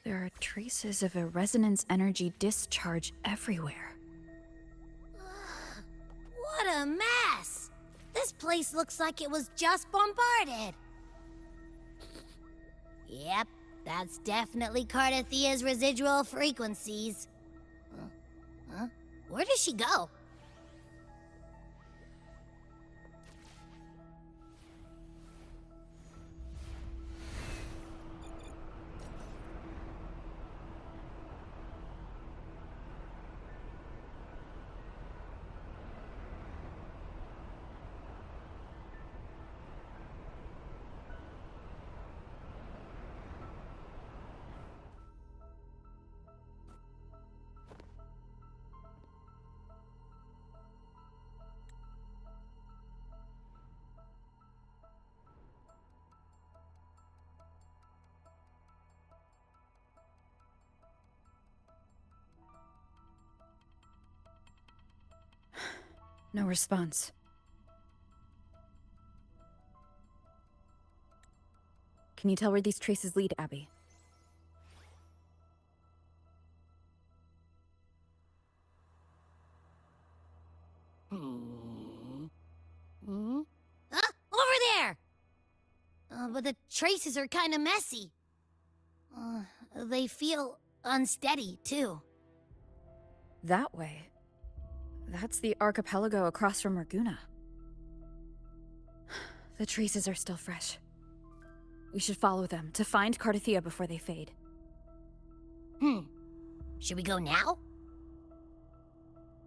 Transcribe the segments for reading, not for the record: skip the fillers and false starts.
There are traces of a resonance energy discharge everywhere. What a mess! This place looks like it was just bombarded. Yep, that's definitely Cardathia's residual frequencies. Huh? Where does she go? No response. Can you tell where these traces lead, Abby? Huh? Over there! But the traces are kind of messy. They feel unsteady, too. That way. That's the archipelago across from Raguna. The traces are still fresh. We should follow them to find Cardathia before they fade. Should we go now?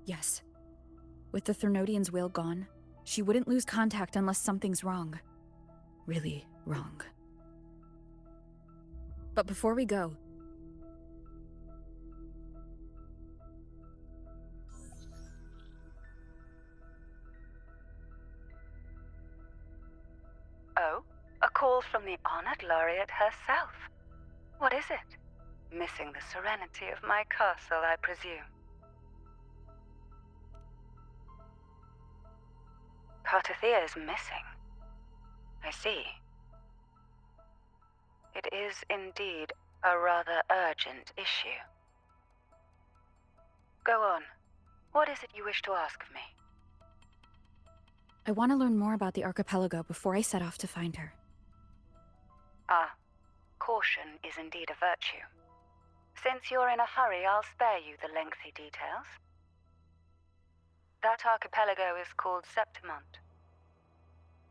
Yes. With the Thernodian's whale gone, she wouldn't lose contact unless something's wrong. Really wrong. But before we go... Oh, a call from the honored laureate herself. What is it? Missing the serenity of my castle, I presume. Cardathia is missing. I see. It is indeed a rather urgent issue. Go on. What is it you wish to ask of me? I want to learn more about the archipelago before I set off to find her. Caution is indeed a virtue. Since you're in a hurry, I'll spare you the lengthy details. That archipelago is called Septimont.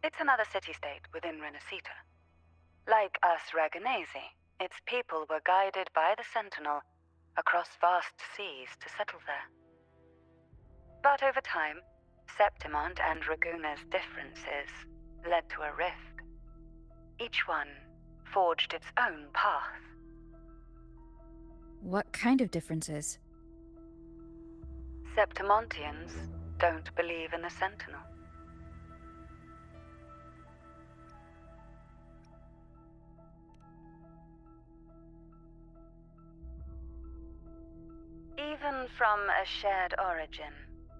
It's another city-state within Rinascita. Like us Raganesi, its people were guided by the Sentinel across vast seas to settle there. But over time, Septimont and Raguna's differences led to a rift. Each one forged its own path. What kind of differences? Septimontians don't believe in the Sentinel. Even from a shared origin,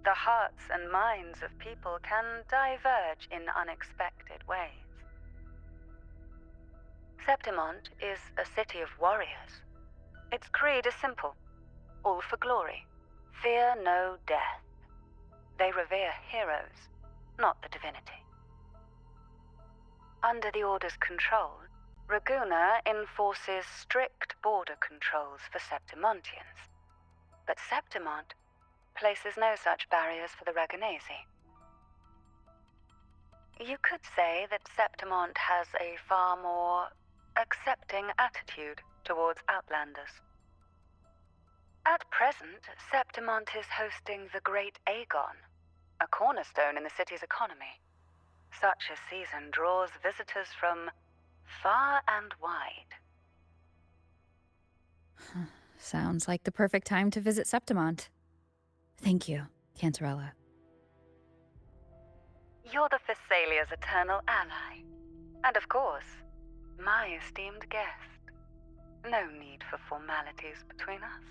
the hearts and minds of people can diverge in unexpected ways. Septimont is a city of warriors. Its creed is simple: all for glory, fear no death. They revere heroes, not the divinity. Under the Order's control, Raguna enforces strict border controls for Septimontians. But Septimont places no such barriers for the Raganesi. You could say that Septimont has a far more accepting attitude towards outlanders. At present, Septimont is hosting the Great Aegon, a cornerstone in the city's economy. Such a season draws visitors from far and wide. Sounds like the perfect time to visit Septimont. Thank you, Cantarella. You're the Thessalia's eternal ally. And of course, my esteemed guest. No need for formalities between us.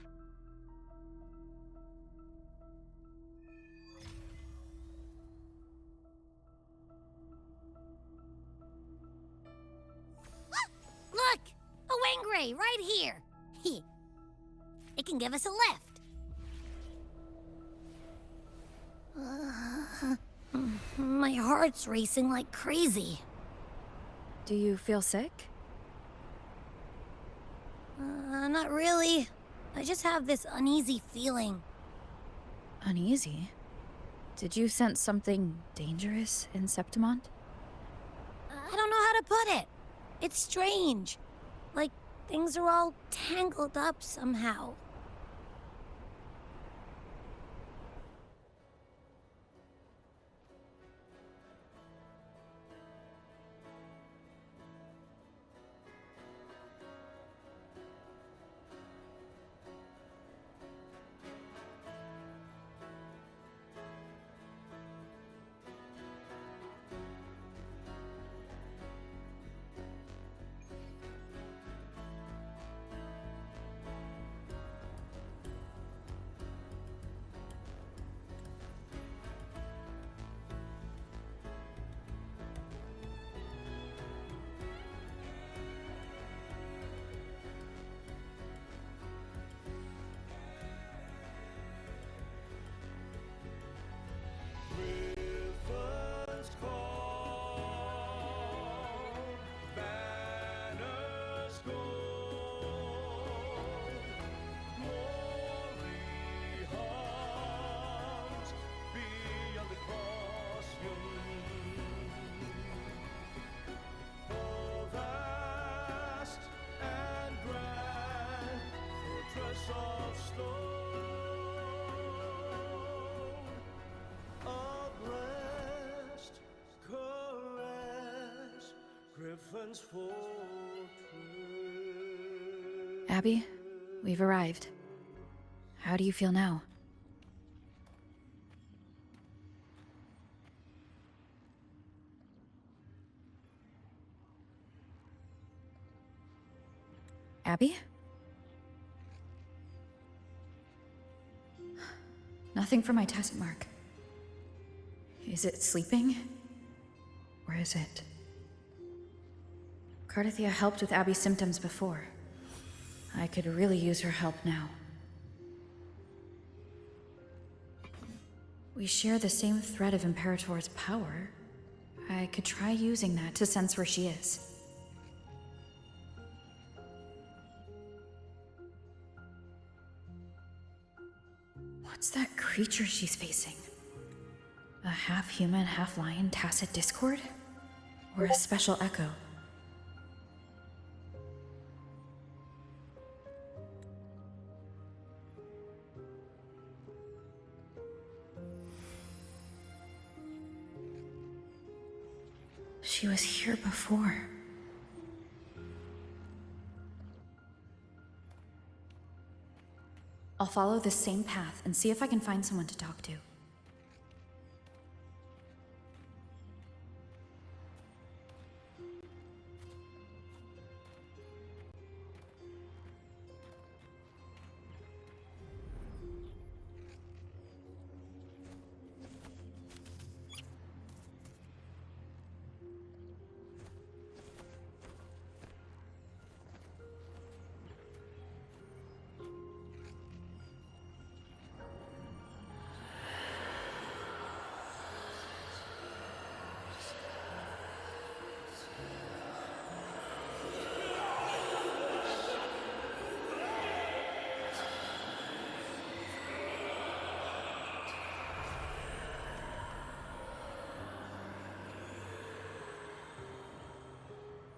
Look! A Wengray right here! It can give us a lift. My heart's racing like crazy. Do you feel sick? Not really. I just have this uneasy feeling. Uneasy? Did you sense something dangerous in Septimont? I don't know how to put it. It's strange. Like things are all tangled up somehow. Abby, we've arrived. How do you feel now? Abby? Nothing for my test mark. Is it sleeping? Or is it? Cardathia helped with Abby's symptoms before. I could really use her help now. We share the same thread of Imperator's power. I could try using that to sense where she is. What's that creature she's facing? A half-human, half-lion tacit discord? Or a special echo? She was here before. I'll follow this same path and see if I can find someone to talk to.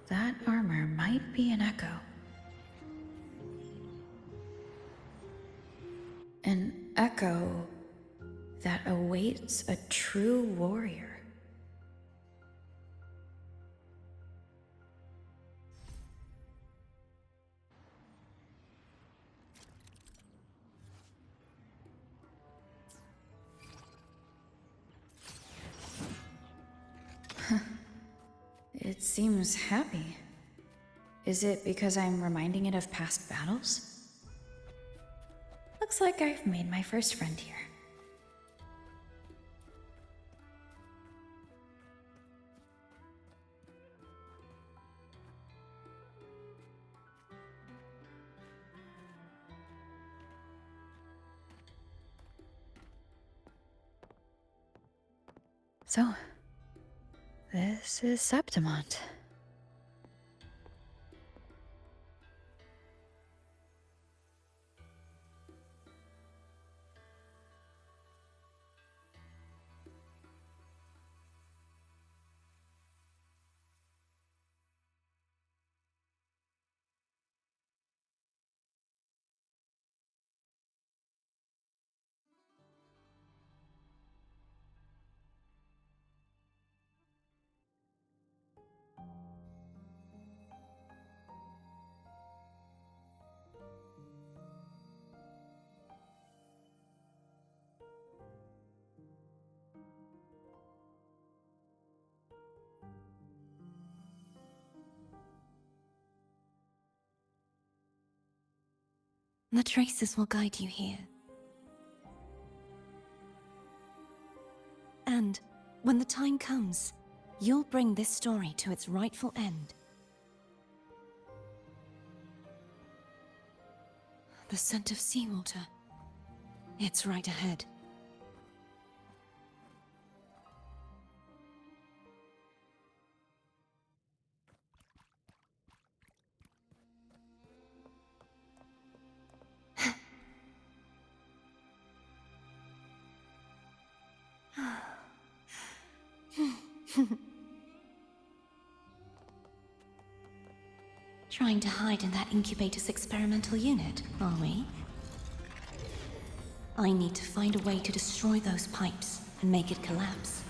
That armor might be an echo. An echo that awaits a true warrior. It seems happy. Is it because I'm reminding it of past battles? Looks like I've made my first friend here. So, this is Septimont. The traces will guide you here. And when the time comes, you'll bring this story to its rightful end. The scent of seawater. It's right ahead. Trying to hide in that incubator's experimental unit, are we? I need to find a way to destroy those pipes and make it collapse.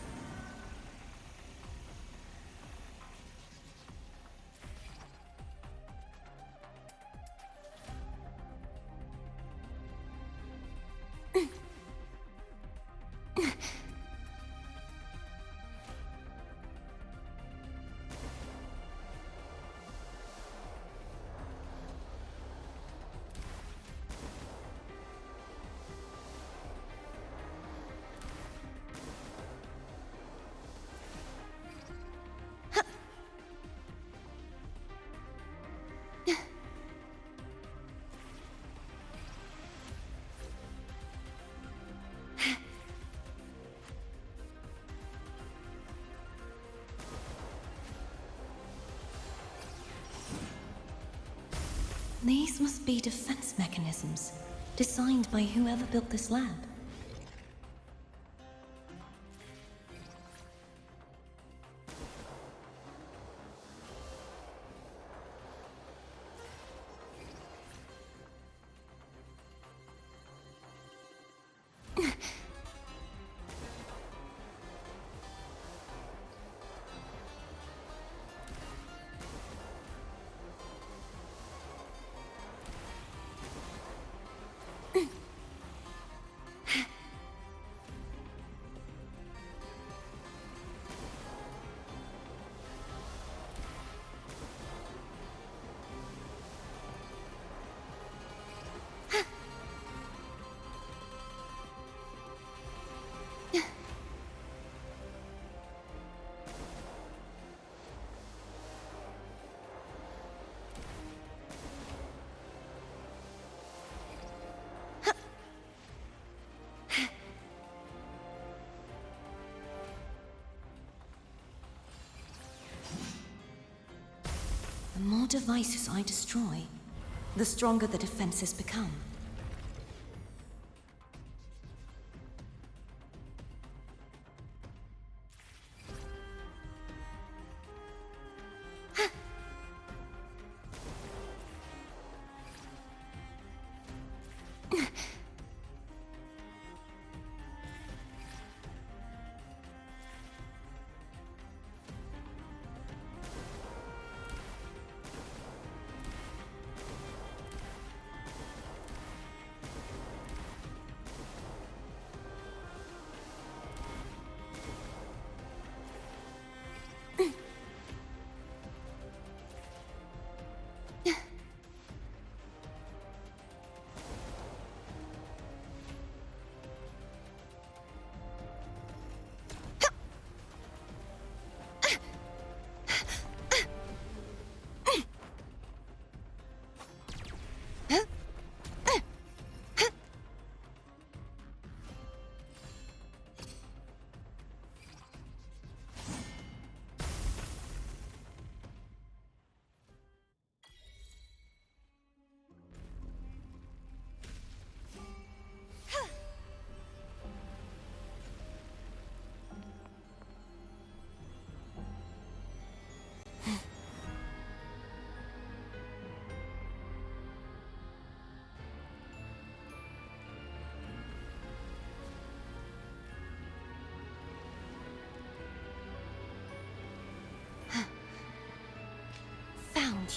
These must be defense mechanisms, designed by whoever built this lab. The more devices I destroy, the stronger the defenses become.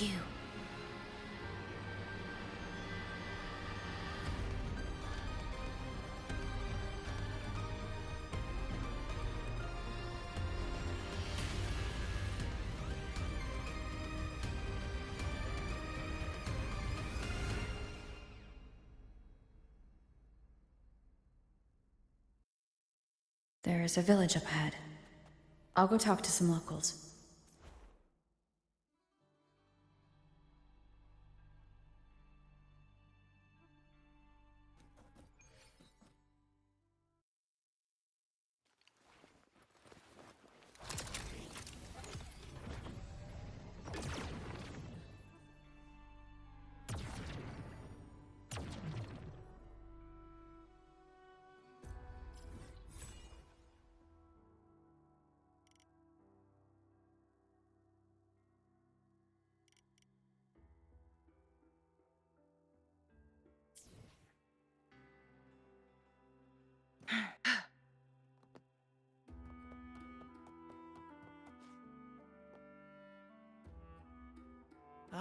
you. There is a village up ahead. I'll go talk to some locals.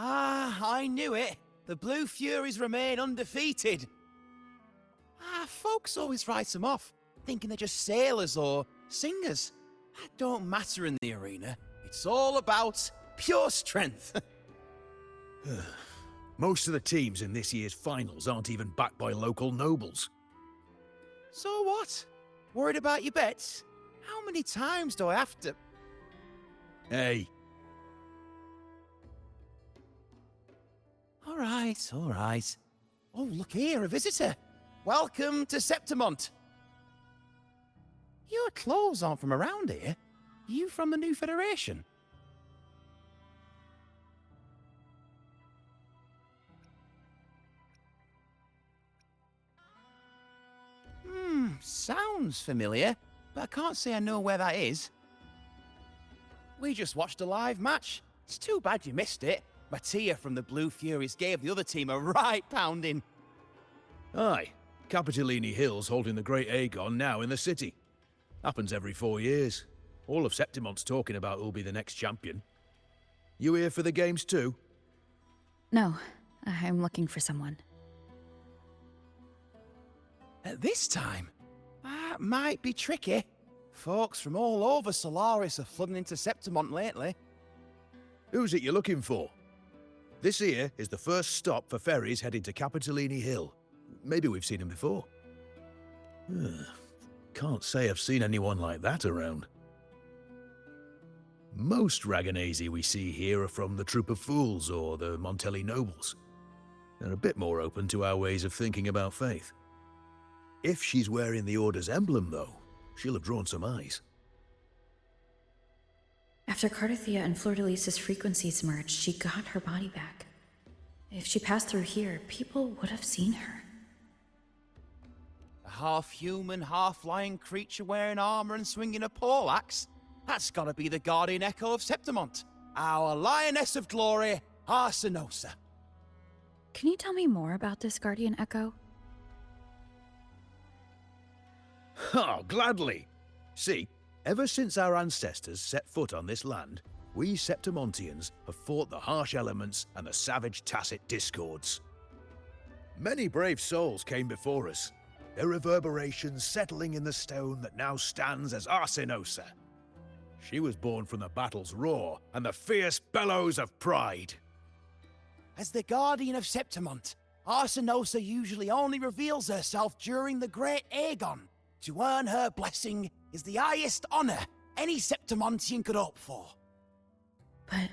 Ah, I knew it. The Blue Furies remain undefeated. Folks always write them off, thinking they're just sailors or singers. That don't matter in the arena. It's all about pure strength. Most of the teams in this year's finals aren't even backed by local nobles. So what? Worried about your bets? How many times do I have to... Hey, All right. Oh, look here, a visitor. Welcome to Septimont. Your clothes aren't from around here. You from the new Federation? Sounds familiar, but I can't say I know where that is. We just watched a live match. It's too bad you missed it. Mattia from the Blue Furies gave the other team a right pounding. aye. Capitolini Hill's holding the Great Aegon now in the city. Happens every 4 years. All of Septimont's talking about who'll be the next champion. You here for the games too? No, I'm looking for someone. At this time, that might be tricky. Folks from all over Solaris are flooding into Septimont lately. Who's it you're looking for? This here is the first stop for ferries heading to Capitolini Hill. Maybe we've seen him before. Can't say I've seen anyone like that around. Most Raganesi we see here are from the Troop of Fools or the Montelli Nobles. They're a bit more open to our ways of thinking about faith. If she's wearing the Order's emblem, though, she'll have drawn some eyes. After Cardathia and Fleur-de-Lis's frequencies merged, she got her body back. If she passed through here, people would have seen her. A half-human, half-lion creature wearing armor and swinging a poleaxe? That's gotta be the Guardian Echo of Septimont. Our Lioness of Glory, Arsinosa. Can you tell me more about this Guardian Echo? Oh, gladly! See, ever since our ancestors set foot on this land, we Septimontians have fought the harsh elements and the savage Tacit discords. Many brave souls came before us, their reverberations settling in the stone that now stands as Arsinosa. She was born from the battle's roar and the fierce bellows of pride. As the Guardian of Septimont, Arsinosa usually only reveals herself during the Great Aegon. To earn her blessing is the highest honor any Septimontian could hope for. But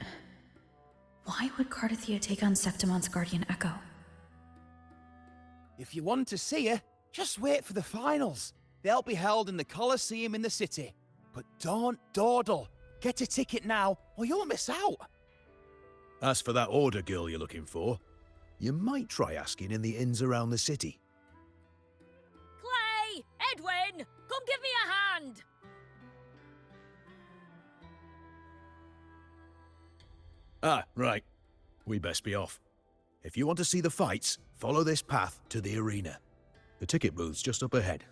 why would Cardathia take on Septimont's Guardian Echo? If you want to see her, just wait for the finals. They'll be held in the Colosseum in the city. But don't dawdle. Get a ticket now, or you'll miss out. As for that Order girl you're looking for, you might try asking in the inns around the city. Clay! Edwin! Come give me a hand! Ah, right. We best be off. If you want to see the fights, follow this path to the arena. The ticket booth's just up ahead.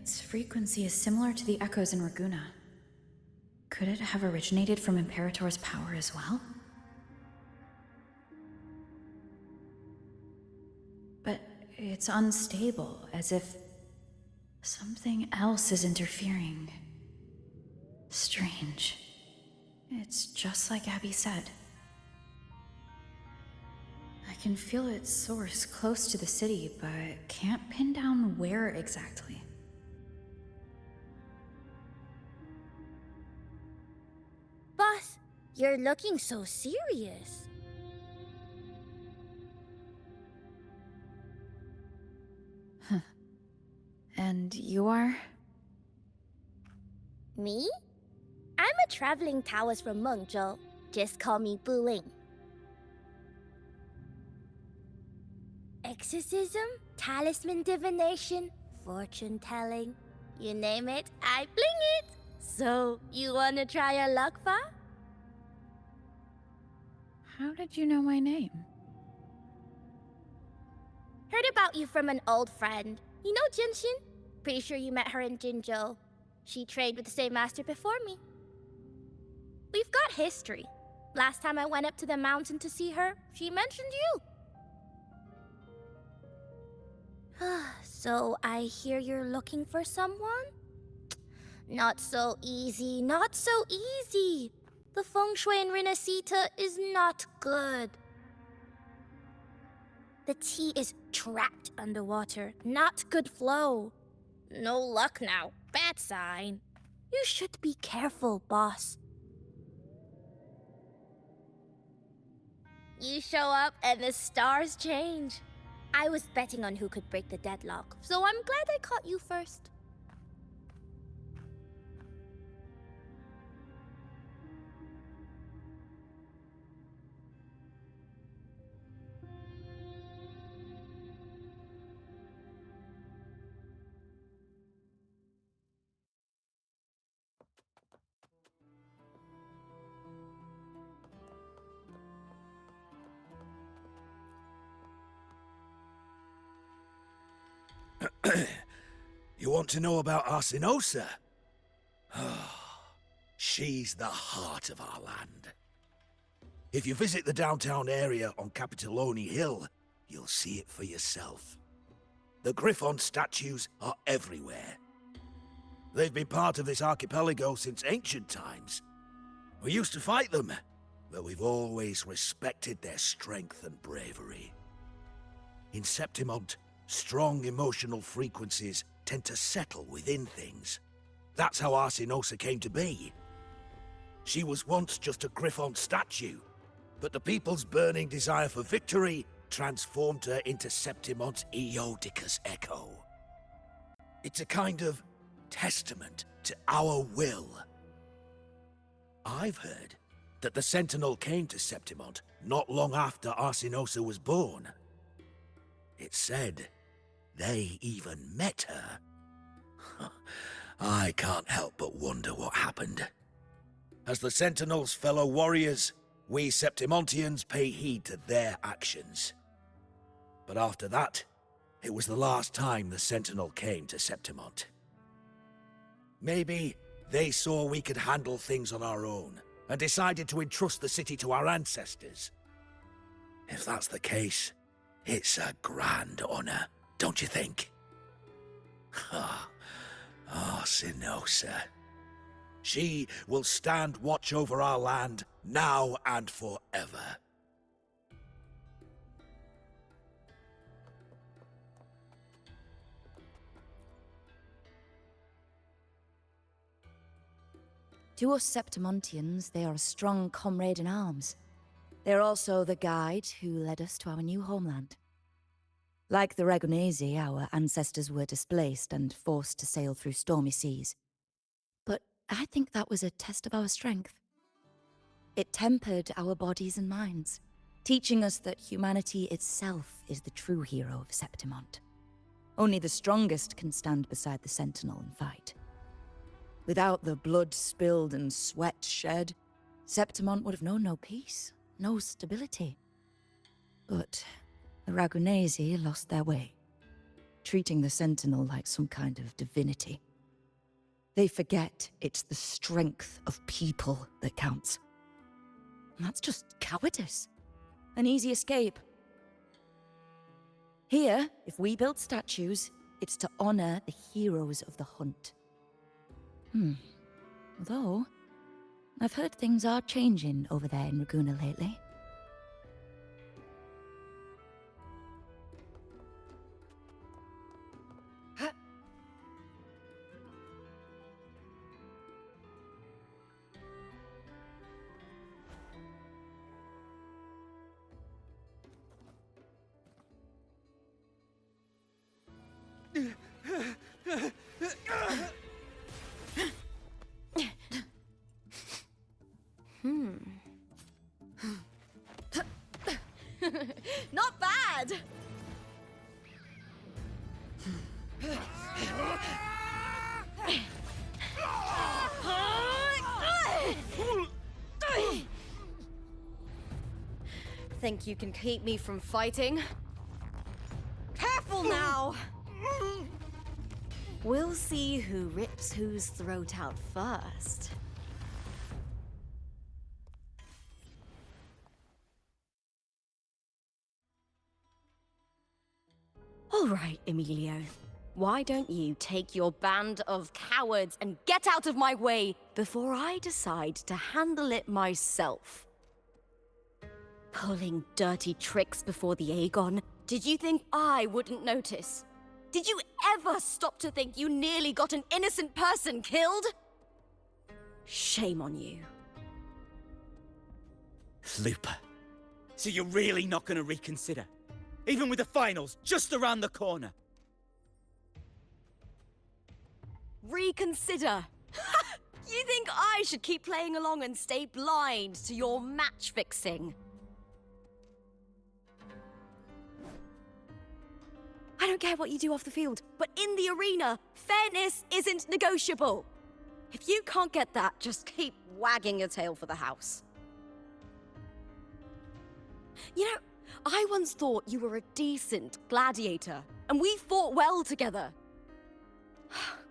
Its frequency is similar to the echoes in Raguna. Could it have originated from Imperator's power as well? But it's unstable, as if something else is interfering. Strange. It's just like Abby said. I can feel its source close to the city, but can't pin down where exactly. Boss, you're looking so serious. And you are? Me? I'm a traveling Taoist from Mengzhou. Just call me Bu Ling. Exorcism, talisman divination, fortune telling. You name it, I bling it. So, you wanna try your luck, Fa? How did you know my name? Heard about you from an old friend. You know Jinshin? Pretty sure you met her in Jinzhou. She trained with the same master before me. We've got history. Last time I went up to the mountain to see her, she mentioned you. So I hear you're looking for someone? Not so easy, not so easy. The feng shui in Rinascita is not good. The tea is trapped underwater, not good flow. No luck now, bad sign. You should be careful, boss. You show up and the stars change. I was betting on who could break the deadlock, so I'm glad I caught you first. You want to know about Arsinosa? She's the heart of our land. If you visit the downtown area on Capitolone Hill, you'll see it for yourself. The Griffon statues are everywhere. They've been part of this archipelago since ancient times. We used to fight them, but we've always respected their strength and bravery. In Septimont, strong emotional frequencies tend to settle within things. That's how Arsinosa came to be. She was once just a Griffon statue, but the people's burning desire for victory transformed her into Septimont's Eodicus echo. It's a kind of testament to our will. I've heard that the Sentinel came to Septimont not long after Arsinosa was born. It's said they even met her. I can't help but wonder what happened. As the Sentinel's fellow warriors, we Septimontians pay heed to their actions. But after that, it was the last time the Sentinel came to Septimont. Maybe they saw we could handle things on our own, and decided to entrust the city to our ancestors. If that's the case, it's a grand honor, don't you think? Arsinosa. She will stand watch over our land now and forever. To us Septimontians, they are a strong comrade in arms. They're also the guide who led us to our new homeland. Like the Ragunesi, our ancestors were displaced and forced to sail through stormy seas. But I think that was a test of our strength. It tempered our bodies and minds, teaching us that humanity itself is the true hero of Septimont. Only the strongest can stand beside the Sentinel and fight. Without the blood spilled and sweat shed, Septimont would have known no peace, no stability. But the Ragunesi lost their way. treating the Sentinel like some kind of divinity. They forget it's the strength of people that counts. And that's just cowardice. An easy escape. Here, if we build statues, it's to honor the heroes of the hunt. Although, I've heard things are changing over there in Raguna lately. Not bad! Think you can keep me from fighting? Careful now! We'll see who rips whose throat out first. All right, Emilio. Why don't you take your band of cowards and get out of my way before I decide to handle it myself? Pulling dirty tricks before the Aegon? Did you think I wouldn't notice? Did you ever stop to think you nearly got an innocent person killed? Shame on you. Lupa, so you're really not going to reconsider? Even with the finals just around the corner? Reconsider? You think I should keep playing along and stay blind to your match fixing? I don't care what you do off the field, but in the arena, fairness isn't negotiable. If you can't get that, just keep wagging your tail for the house. You know, I once thought you were a decent gladiator, and we fought well together.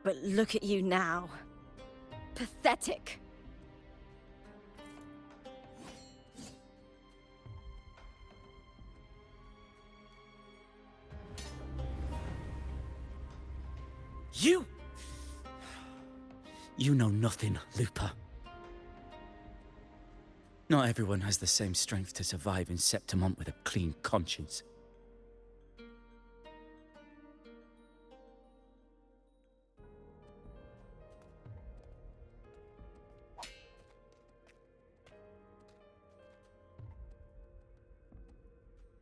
But look at you now. Pathetic. You know nothing, Lupa. Not everyone has the same strength to survive in Septimont with a clean conscience.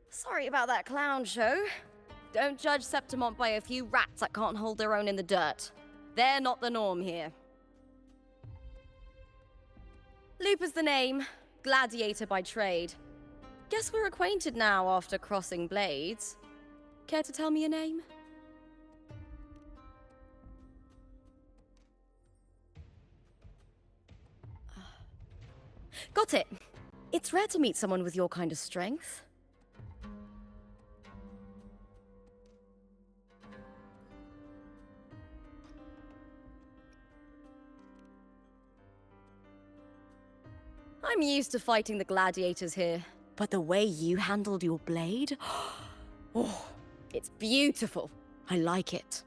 Sorry about that clown show. Don't judge Septimont by a few rats that can't hold their own in the dirt. They're not the norm here. Lupa's the name, gladiator by trade. Guess we're acquainted now after crossing blades. Care to tell me your name? Got it. It's rare to meet someone with your kind of strength. I'm used to fighting the gladiators here, but the way you handled your blade... Oh, it's beautiful. I like it.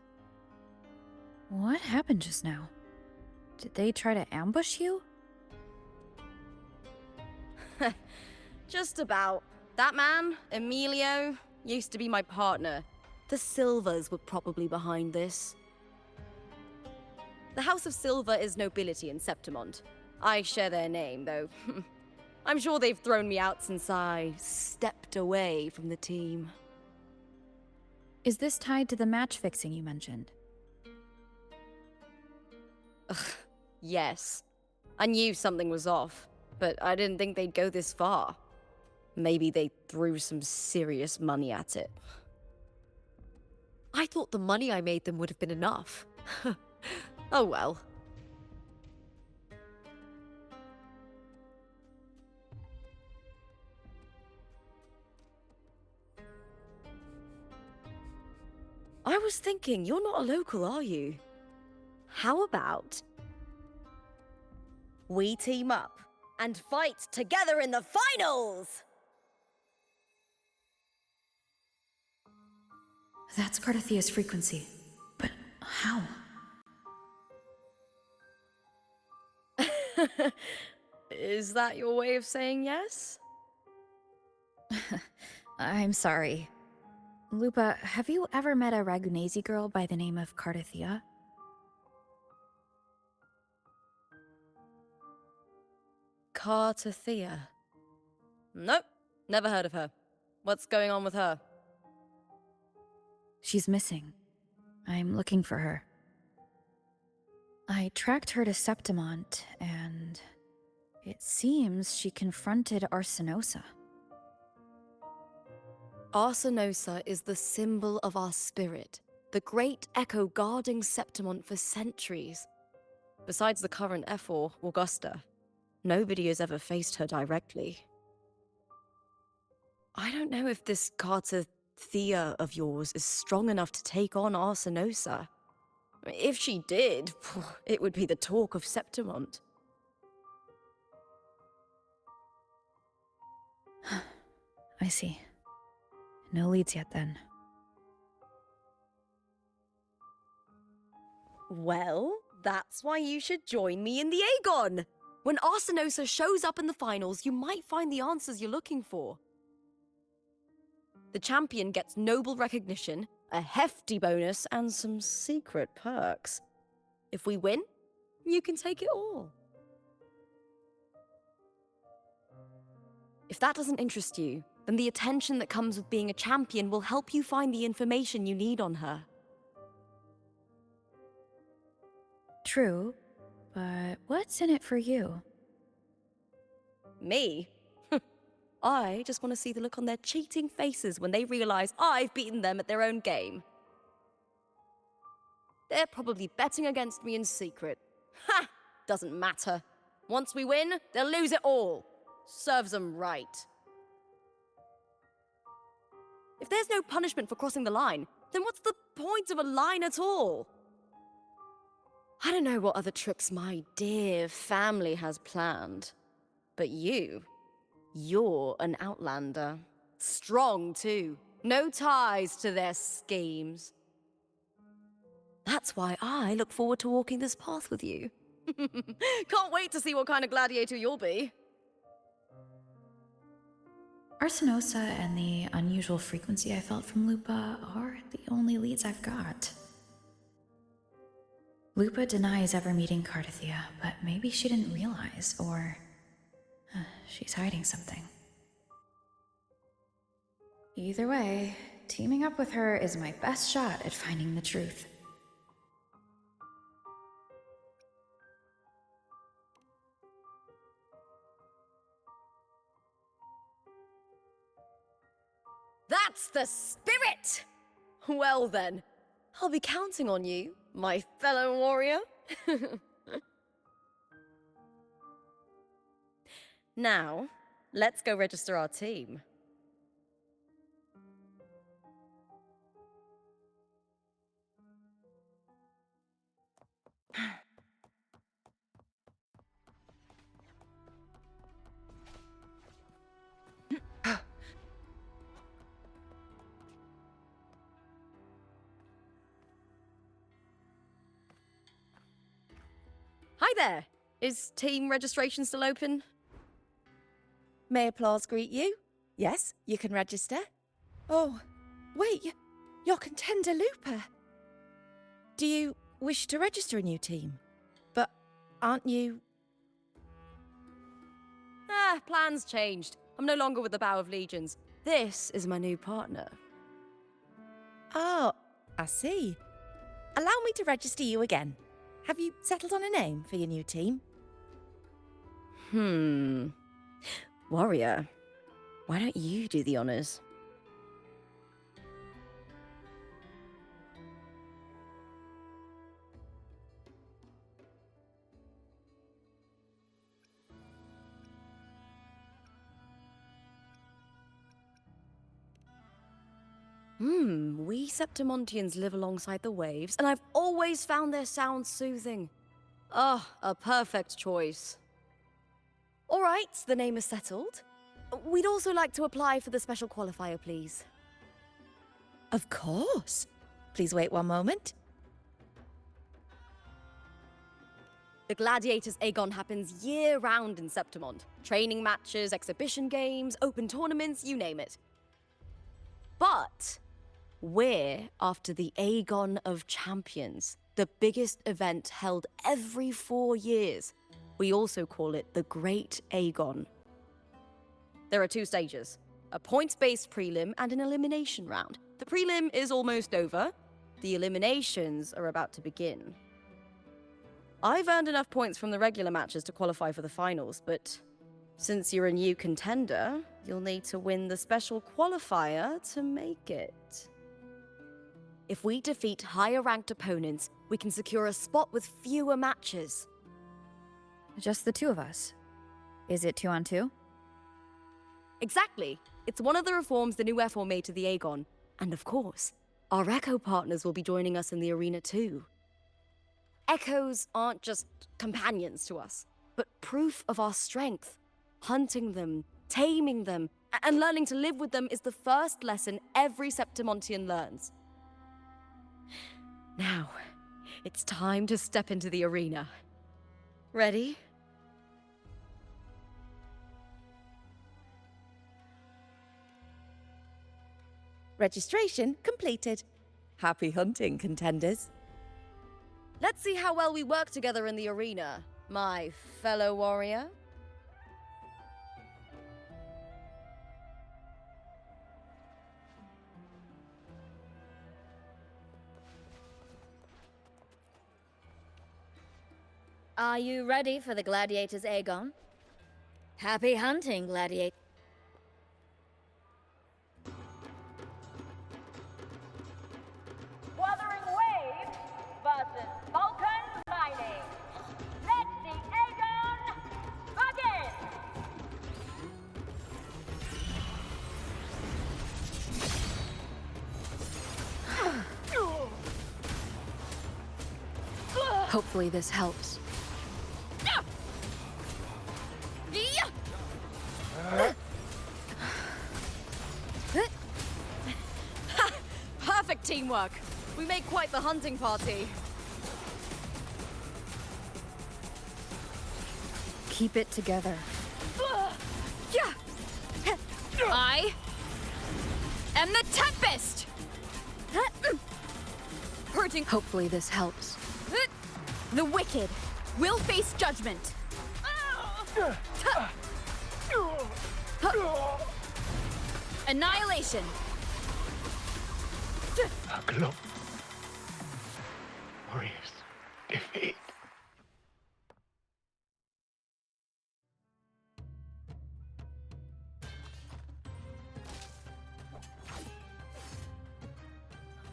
What happened just now? Did they try to ambush you? Just about. That man, Emilio, used to be my partner. The Silvers were probably behind this. The House of Silver is nobility in Septimont. I share their name, though. I'm sure they've thrown me out since I stepped away from the team. Is this tied to the match fixing you mentioned? Ugh, yes. I knew something was off, but I didn't think they'd go this far. Maybe they threw some serious money at it. I thought the money I made them would have been enough. Oh well. I was thinking, you're not a local, are you? How about we team up and fight together in the finals? That's Cardathia's frequency. But how? Is that your way of saying yes? I'm sorry. Lupa, have you ever met a Ragunesi girl by the name of Cardathia? Cartathea? Nope, never heard of her. What's going on with her? She's missing. I'm looking for her. I tracked her to Septimont, and it seems she confronted Arsenosa. Arsenosa is the symbol of our spirit, the great echo guarding Septimont for centuries. Besides the current Ephor, Augusta, nobody has ever faced her directly. I don't know if this Cartathea of yours is strong enough to take on Arsenosa. If she did, it would be the talk of Septimont. I see. No leads yet, then. Well, that's why you should join me in the Aegon! When Arsenosa shows up in the finals, you might find the answers you're looking for. The champion gets noble recognition, a hefty bonus, and some secret perks. If we win, you can take it all. If that doesn't interest you, then the attention that comes with being a champion will help you find the information you need on her. True, but what's in it for you? Me? I just want to see the look on their cheating faces when they realize I've beaten them at their own game. They're probably betting against me in secret. Ha! Doesn't matter. Once we win, they'll lose it all. Serves them right. If there's no punishment for crossing the line, then what's the point of a line at all? I don't know what other tricks my dear family has planned, but you're an outlander. Strong, too. No ties to their schemes. That's why I look forward to walking this path with you. Can't wait to see what kind of gladiator you'll be. Arsenosa and the unusual frequency I felt from Lupa are the only leads I've got. Lupa denies ever meeting Cardathia, but maybe she didn't realize, or she's hiding something. Either way, teaming up with her is my best shot at finding the truth. That's the spirit! Well then, I'll be counting on you, my fellow warrior. Now, let's go register our team. Hi there! Is team registration still open? May applause greet you? Yes, you can register. Oh, wait, you're Contender Looper. Do you wish to register a new team? But aren't you... Plans changed. I'm no longer with the Bow of Legions. This is my new partner. Oh, I see. Allow me to register you again. Have you settled on a name for your new team? Warrior, why don't you do the honors? We Septimontians live alongside the waves, and I've always found their sound soothing. Ah, a perfect choice. All right, the name is settled. We'd also like to apply for the special qualifier, please. Of course. Please wait one moment. The Gladiators Aegon happens year-round in Septimont. Training matches, exhibition games, open tournaments, you name it. But we're after the Aegon of Champions, the biggest event held every 4 years. We also call it the Great Aegon. There are 2 stages, a points-based prelim and an elimination round. The prelim is almost over. The eliminations are about to begin. I've earned enough points from the regular matches to qualify for the finals, but since you're a new contender, you'll need to win the special qualifier to make it. If we defeat higher-ranked opponents, we can secure a spot with fewer matches. Just the 2 of us. Is it 2 on 2? Exactly. It's one of the reforms the new FO made to the Aegon. And of course, our Echo partners will be joining us in the arena too. Echoes aren't just companions to us, but proof of our strength. Hunting them, taming them, and learning to live with them is the first lesson every Septimontian learns. Now, it's time to step into the arena. Ready? Registration completed. Happy hunting, contenders. Let's see how well we work together in the arena, my fellow warrior. Are you ready for the Gladiators Aegon? Happy hunting, Gladiator. Wuthering Waves versus Vulcan Mining. Let the Aegon begin! Hopefully this helps. Perfect teamwork. We make quite the hunting party. Keep it together. I am the Tempest! Hurting. Hopefully this helps. The wicked will face judgment. Annihilation. Glow. Warriors. Defeat.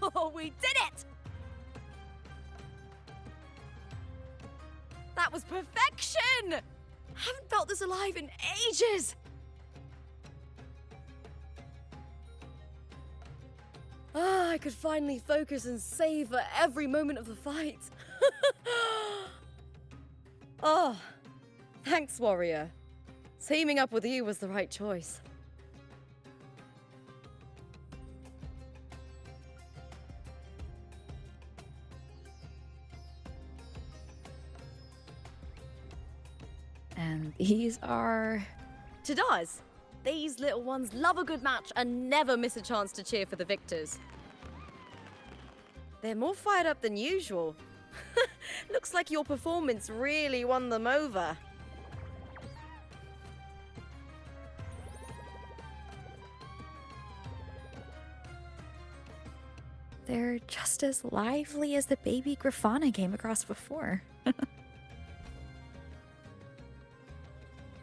Oh, we did it! That was perfection! Haven't felt this alive in ages! I could finally focus and savor every moment of the fight. Oh, thanks, warrior. Teaming up with you was the right choice. And these are... Tadars. These little ones love a good match and never miss a chance to cheer for the victors. They're more fired up than usual. Looks like your performance really won them over. They're just as lively as the baby Grafana I came across before.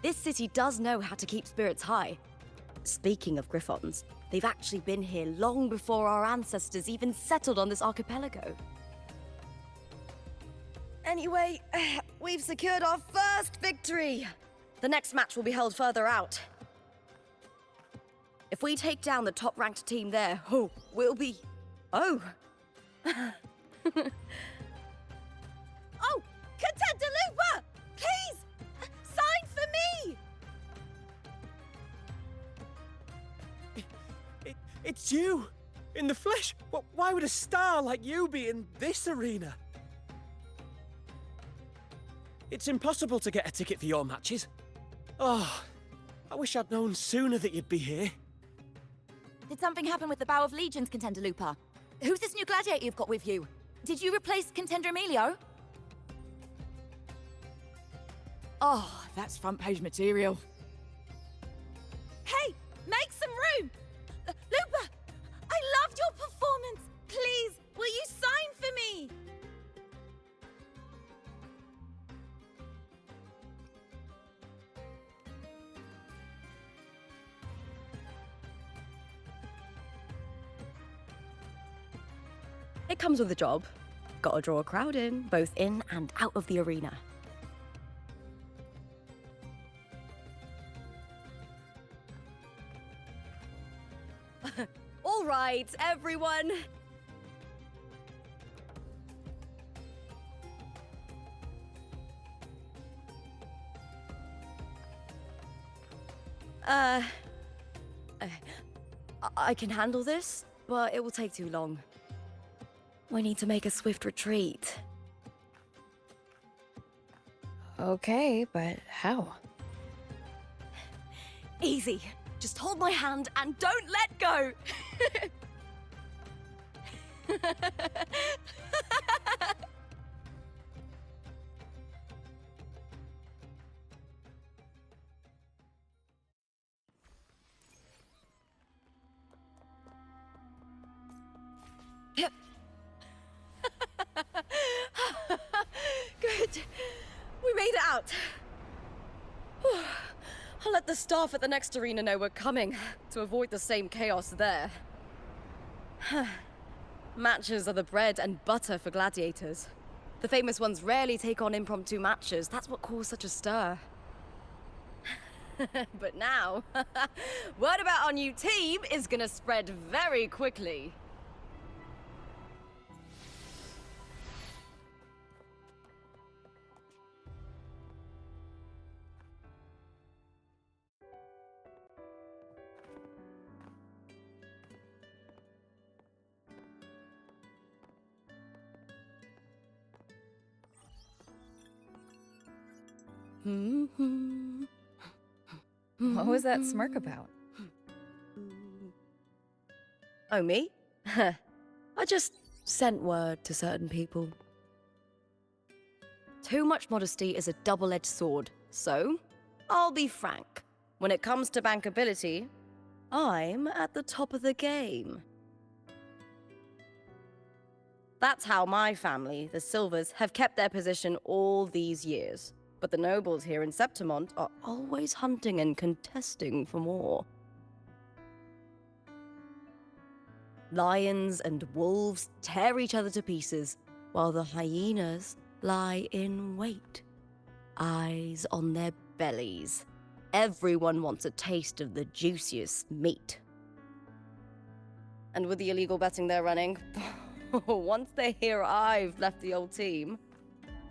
This city does know how to keep spirits high. Speaking of Griffons, they've actually been here long before our ancestors even settled on this archipelago. Anyway, we've secured our first victory! The next match will be held further out. If we take down the top-ranked team there, oh, we'll be... Oh. Oh, Contender Looper! Please! Sign for me! It's you! In the flesh! Why would a star like you be in this arena? It's impossible to get a ticket for your matches. Oh, I wish I'd known sooner that you'd be here. Did something happen with the Bow of Legions, Contender Looper? Who's this new gladiator you've got with you? Did you replace Contender Emilio? Oh, that's front page material. Hey, make some room! Looper, I loved your performance! Please, will you sign for me? It comes with a job. Gotta draw a crowd in, both in and out of the arena. All right, everyone. I can handle this, but it will take too long. We need to make a swift retreat. Okay, but how? Easy. Just hold my hand and don't let go! Good. We made it out. Whew. I'll let the staff at the next arena know we're coming, to avoid the same chaos there. Matches are the bread and butter for gladiators. The famous ones rarely take on impromptu matches. That's what caused such a stir. But now, word about our new team is gonna spread very quickly. What was that smirk about? Oh, me? I just sent word to certain people. Too much modesty is a double-edged sword, so I'll be frank. When it comes to bankability, I'm at the top of the game. That's how my family, the Silvers, have kept their position all these years. But the nobles here in Septimont are always hunting and contesting for more. Lions and wolves tear each other to pieces, while the hyenas lie in wait, eyes on their bellies. Everyone wants a taste of the juiciest meat. And with the illegal betting they're running, once they hear I've left the old team,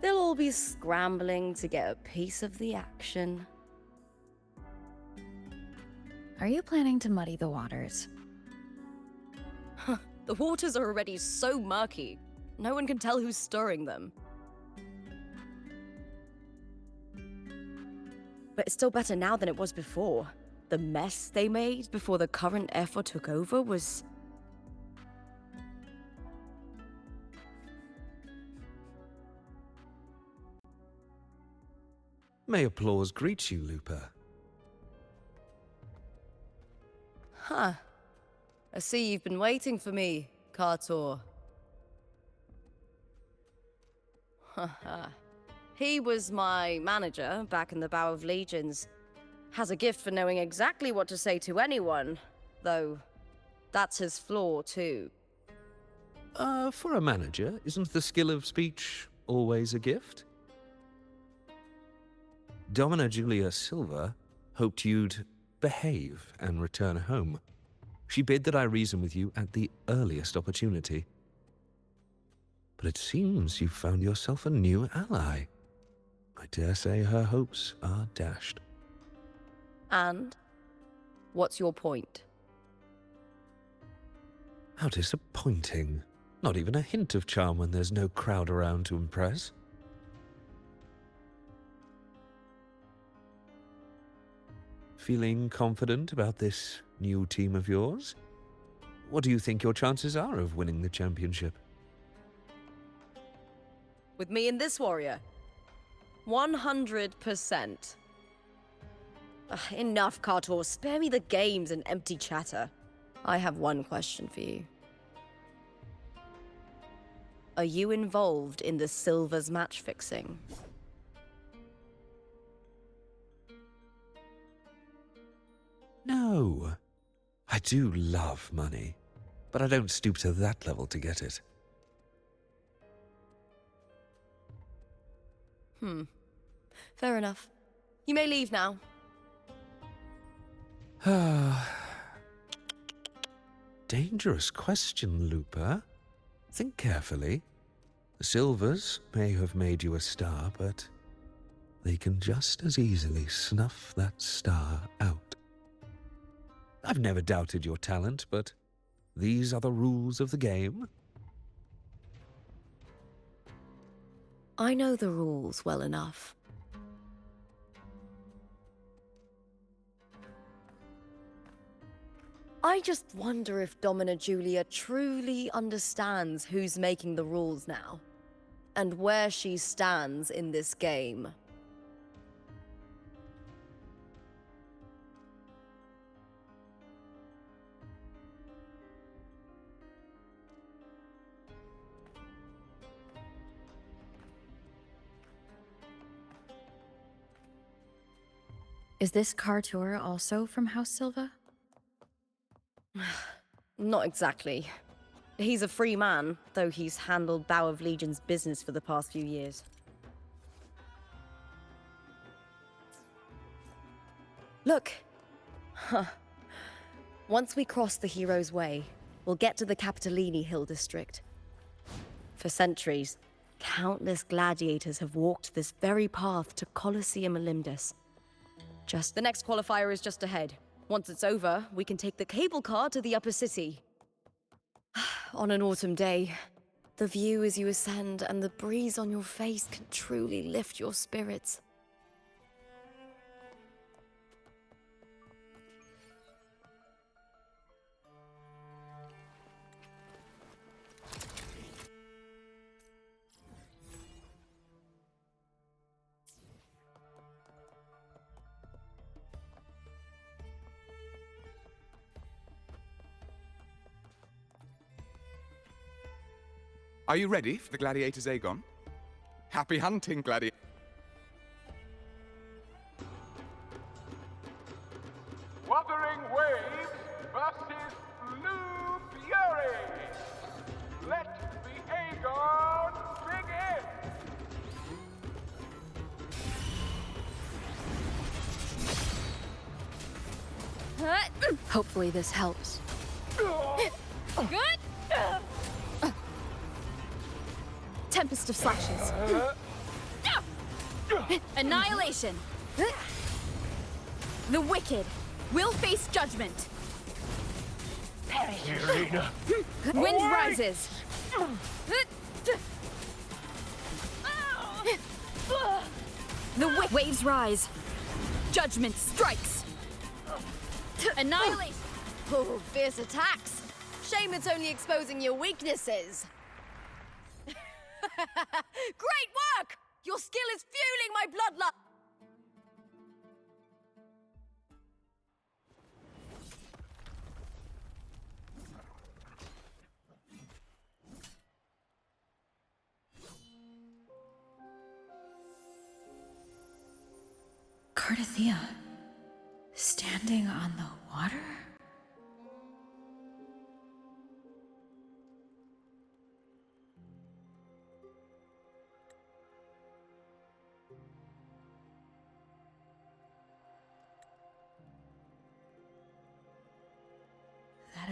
they'll all be scrambling to get a piece of the action. Are you planning to muddy the waters? The waters are already so murky, no one can tell who's stirring them. But it's still better now than it was before. The mess they made before the current effort took over was... May applause greet you, Looper. Huh. I see you've been waiting for me, Kartor. Haha. He was my manager back in the Bow of Legions. Has a gift for knowing exactly what to say to anyone, though that's his flaw too. For a manager, isn't the skill of speech always a gift? Domina Julia Silva hoped you'd behave and return home. She bid that I reason with you at the earliest opportunity. But it seems you've found yourself a new ally. I dare say her hopes are dashed. And? What's your point? How disappointing. Not even a hint of charm when there's no crowd around to impress. Feeling confident about this new team of yours? What do you think your chances are of winning the championship? With me and this warrior? 100%. Enough, Kartor. Spare me the games and empty chatter. I have one question for you. Are you involved in the Silvers match fixing? No. I do love money, but I don't stoop to that level to get it. Fair enough. You may leave now. Dangerous question, Looper. Think carefully. The Silvers may have made you a star, but they can just as easily snuff that star out. I've never doubted your talent, but these are the rules of the game. I know the rules well enough. I just wonder if Domina Julia truly understands who's making the rules now, and where she stands in this game. Is this Kartor also from House Silva? Not exactly. He's a free man, though he's handled Bow of Legion's business for the past few years. Look! Once we cross the Hero's Way, we'll get to the Capitolini Hill district. For centuries, countless gladiators have walked this very path to Colosseum Olympus. The next qualifier is just ahead. Once it's over, we can take the cable car to the upper city. On an autumn day, the view as you ascend and the breeze on your face can truly lift your spirits. Are you ready for the Gladiator's Aegon? Happy hunting, Gladiator. Wuthering Waves versus Blue Fury. Let the Aegon begin. Hopefully this helps. Good? Tempest of slashes. Annihilation. The wicked will face judgment. Perish. Irina. Wind rises. The waves rise. Judgment strikes. Annihilation. Oh, fierce attacks. Shame it's only exposing your weaknesses. Great work! Your skill is fueling my bloodlust! Cardathea, standing on the water?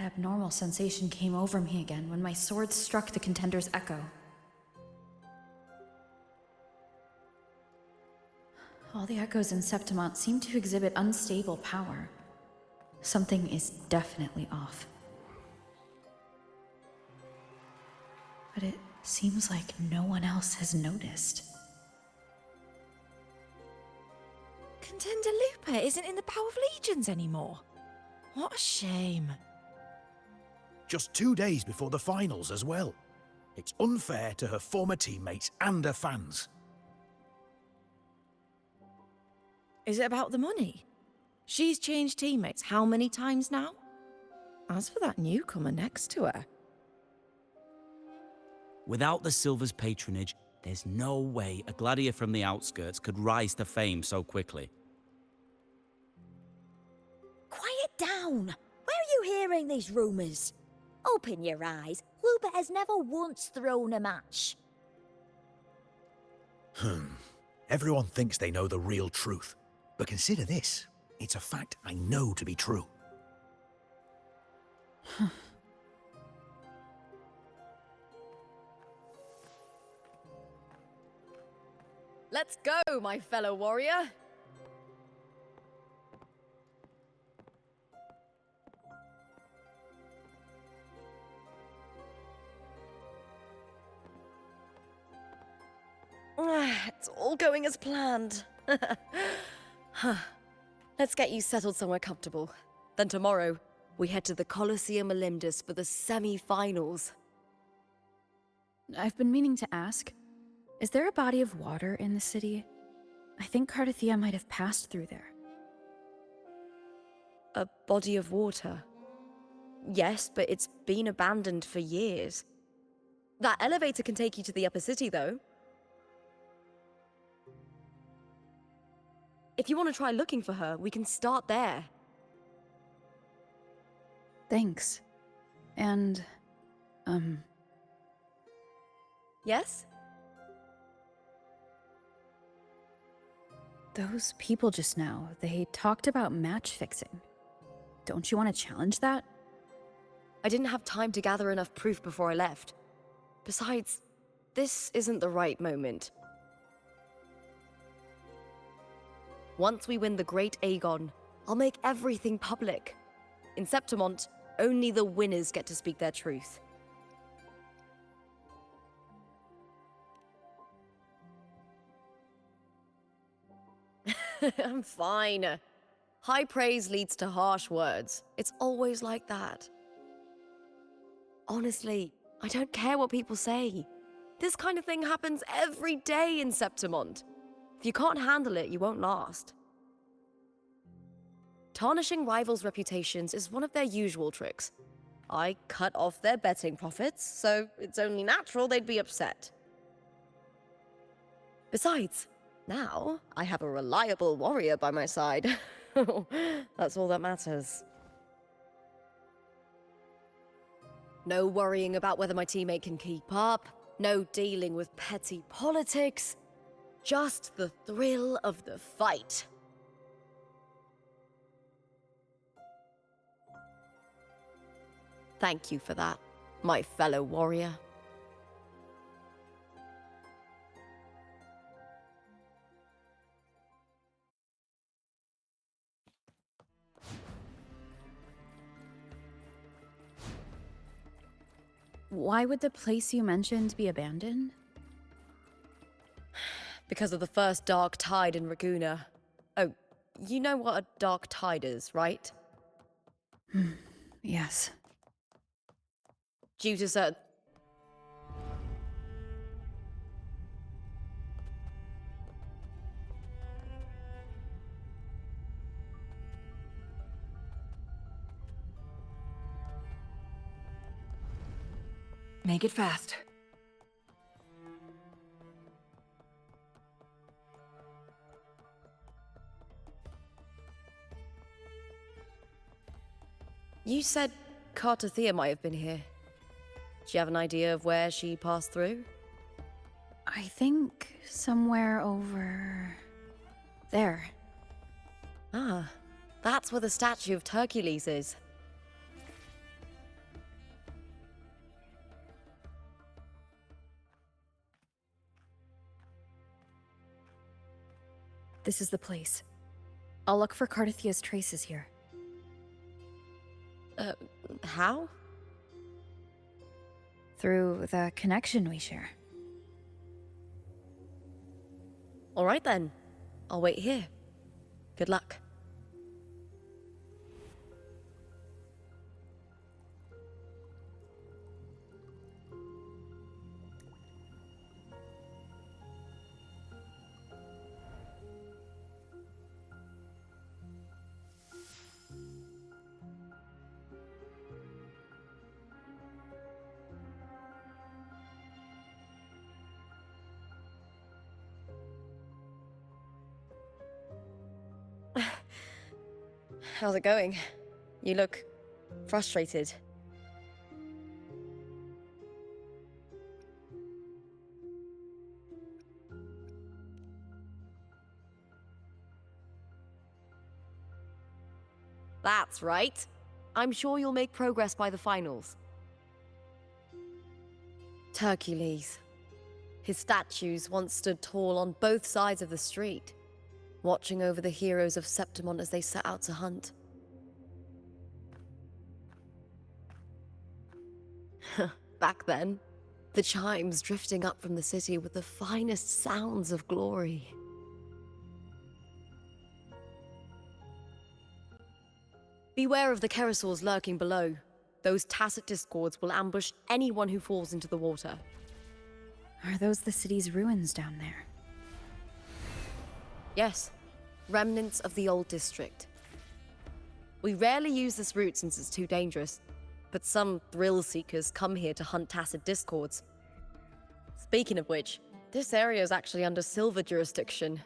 abnormal sensation came over me again when my sword struck the contender's echo. All the echoes in Septimont seem to exhibit unstable power. Something is definitely off. But it seems like no one else has noticed. Contender Lupa isn't in the Power of Legions anymore. What a shame. Just 2 days before the finals as well. It's unfair to her former teammates and her fans. Is it about the money? She's changed teammates how many times now? As for that newcomer next to her... Without the Silver's patronage, there's no way a gladiator from the outskirts could rise to fame so quickly. Quiet down! Where are you hearing these rumours? Open your eyes. Lupa has never once thrown a match. Everyone thinks they know the real truth. But consider this. It's a fact I know to be true. Let's go, my fellow warrior. It's all going as planned. Let's get you settled somewhere comfortable. Then tomorrow, we head to the Colosseum Olympus for the semi-finals. I've been meaning to ask, is there a body of water in the city? I think Cardathia might have passed through there. A body of water? Yes, but it's been abandoned for years. That elevator can take you to the upper city, though. If you want to try looking for her, we can start there. Thanks. And, Yes? those people just now, they talked about match fixing. Don't you want to challenge that? I didn't have time to gather enough proof before I left. Besides, this isn't the right moment. Once we win the Great Aegon, I'll make everything public. In Septimont, only the winners get to speak their truth. I'm fine. High praise leads to harsh words. It's always like that. Honestly, I don't care what people say. This kind of thing happens every day in Septimont. If you can't handle it, you won't last. Tarnishing rivals' reputations is one of their usual tricks. I cut off their betting profits, so it's only natural they'd be upset. Besides, now I have a reliable warrior by my side. That's all that matters. No worrying about whether my teammate can keep up, no dealing with petty politics. Just the thrill of the fight. Thank you for that, my fellow warrior. Why would the place you mentioned be abandoned? Because of the first dark tide in Raguna. Oh, you know what a dark tide is, right? Yes. Due to certain... Make it fast. You said Cardathia might have been here. Do you have an idea of where she passed through? I think somewhere over... there. Ah, that's where the statue of Hercules is. This is the place. I'll look for Cardathia's traces here. How? Through the connection we share. All right then. I'll wait here. Good luck. How's it going? You look frustrated. That's right. I'm sure you'll make progress by the finals. Hercules. His statues once stood tall on both sides of the street, watching over the heroes of Septimont as they set out to hunt. Back then, the chimes drifting up from the city were the finest sounds of glory. Beware of the Kerosaurs lurking below. Those tacit discords will ambush anyone who falls into the water. Are those the city's ruins down there? Yes, remnants of the old district. We rarely use this route since it's too dangerous, but some thrill-seekers come here to hunt tacit discords. Speaking of which, this area is actually under Silver jurisdiction.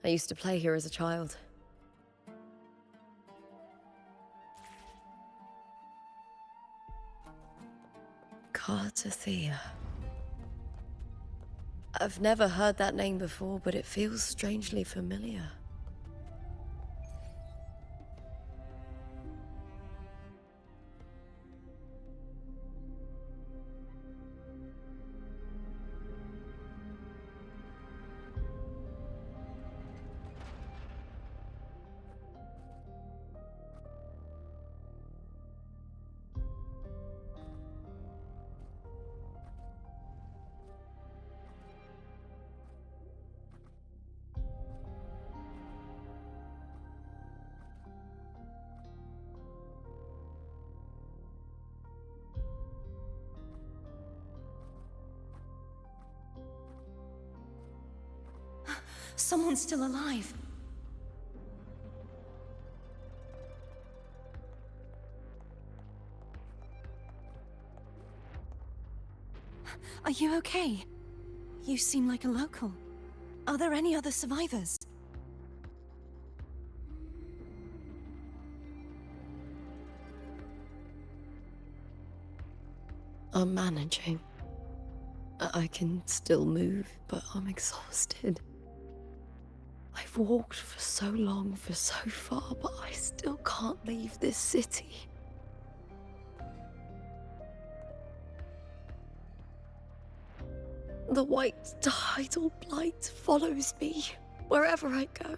I used to play here as a child. Cardathia. I've never heard that name before, but it feels strangely familiar. Someone's still alive. Are you okay? You seem like a local. Are there any other survivors? I'm managing. I can still move, but I'm exhausted. I've walked for so long, for so far, but I still can't leave this city. The white tidal blight follows me wherever I go.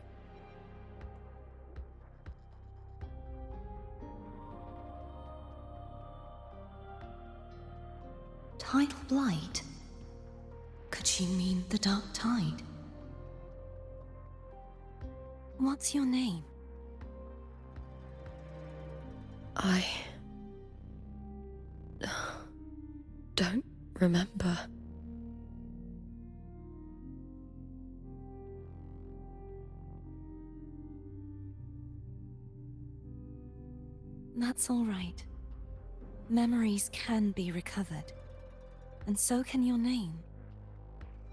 Tidal blight? Could she mean the dark tide? What's your name? I don't remember. That's all right. Memories can be recovered. And so can your name.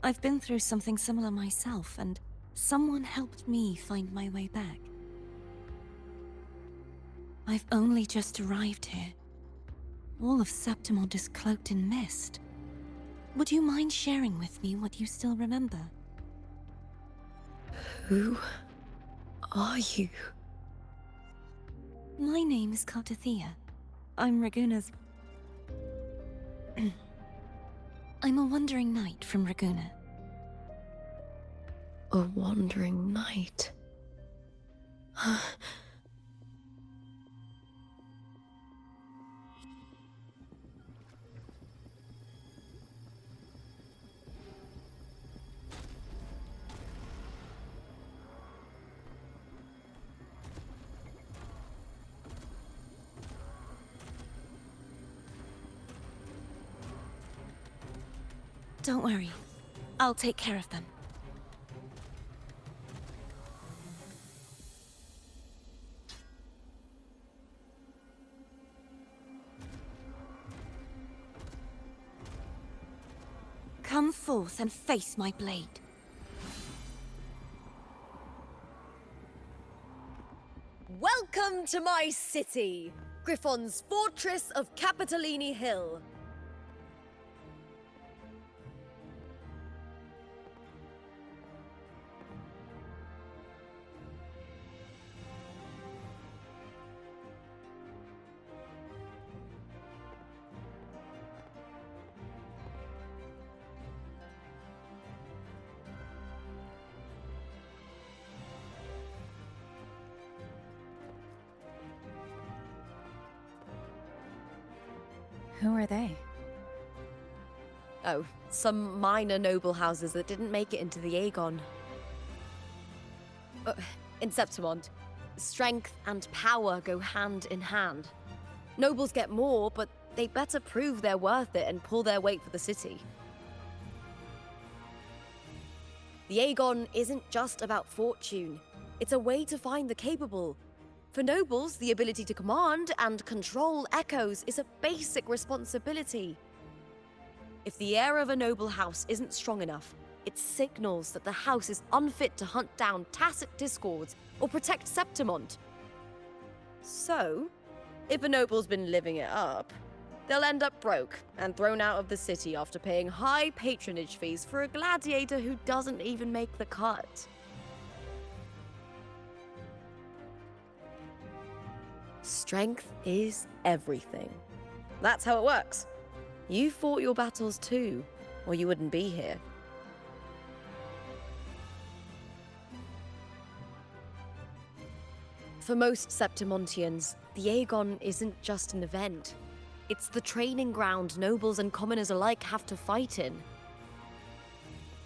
I've been through something similar myself, and someone helped me find my way back. I've only just arrived here. All of Septimont is cloaked in mist. Would you mind sharing with me what you still remember? Who are you? My name is Cardathia. I'm Raguna's... I'm a wandering knight from Raguna. A wandering knight. Don't worry. I'll take care of them. Come forth and face my blade. Welcome to my city, Griffon's fortress of Capitolini Hill. Who are they? Oh, some minor noble houses that didn't make it into the Aegon. In Septimont, strength and power go hand in hand. Nobles get more, but they better prove they're worth it and pull their weight for the city. The Aegon isn't just about fortune. It's a way to find the capable. For nobles, the ability to command and control echoes is a basic responsibility. If the heir of a noble house isn't strong enough, it signals that the house is unfit to hunt down tacit discords or protect Septimont. So, if a noble's been living it up, they'll end up broke and thrown out of the city after paying high patronage fees for a gladiator who doesn't even make the cut. Strength is everything. That's how it works. You fought your battles too, or you wouldn't be here. For most Septimontians, the Aegon isn't just an event. It's the training ground nobles and commoners alike have to fight in.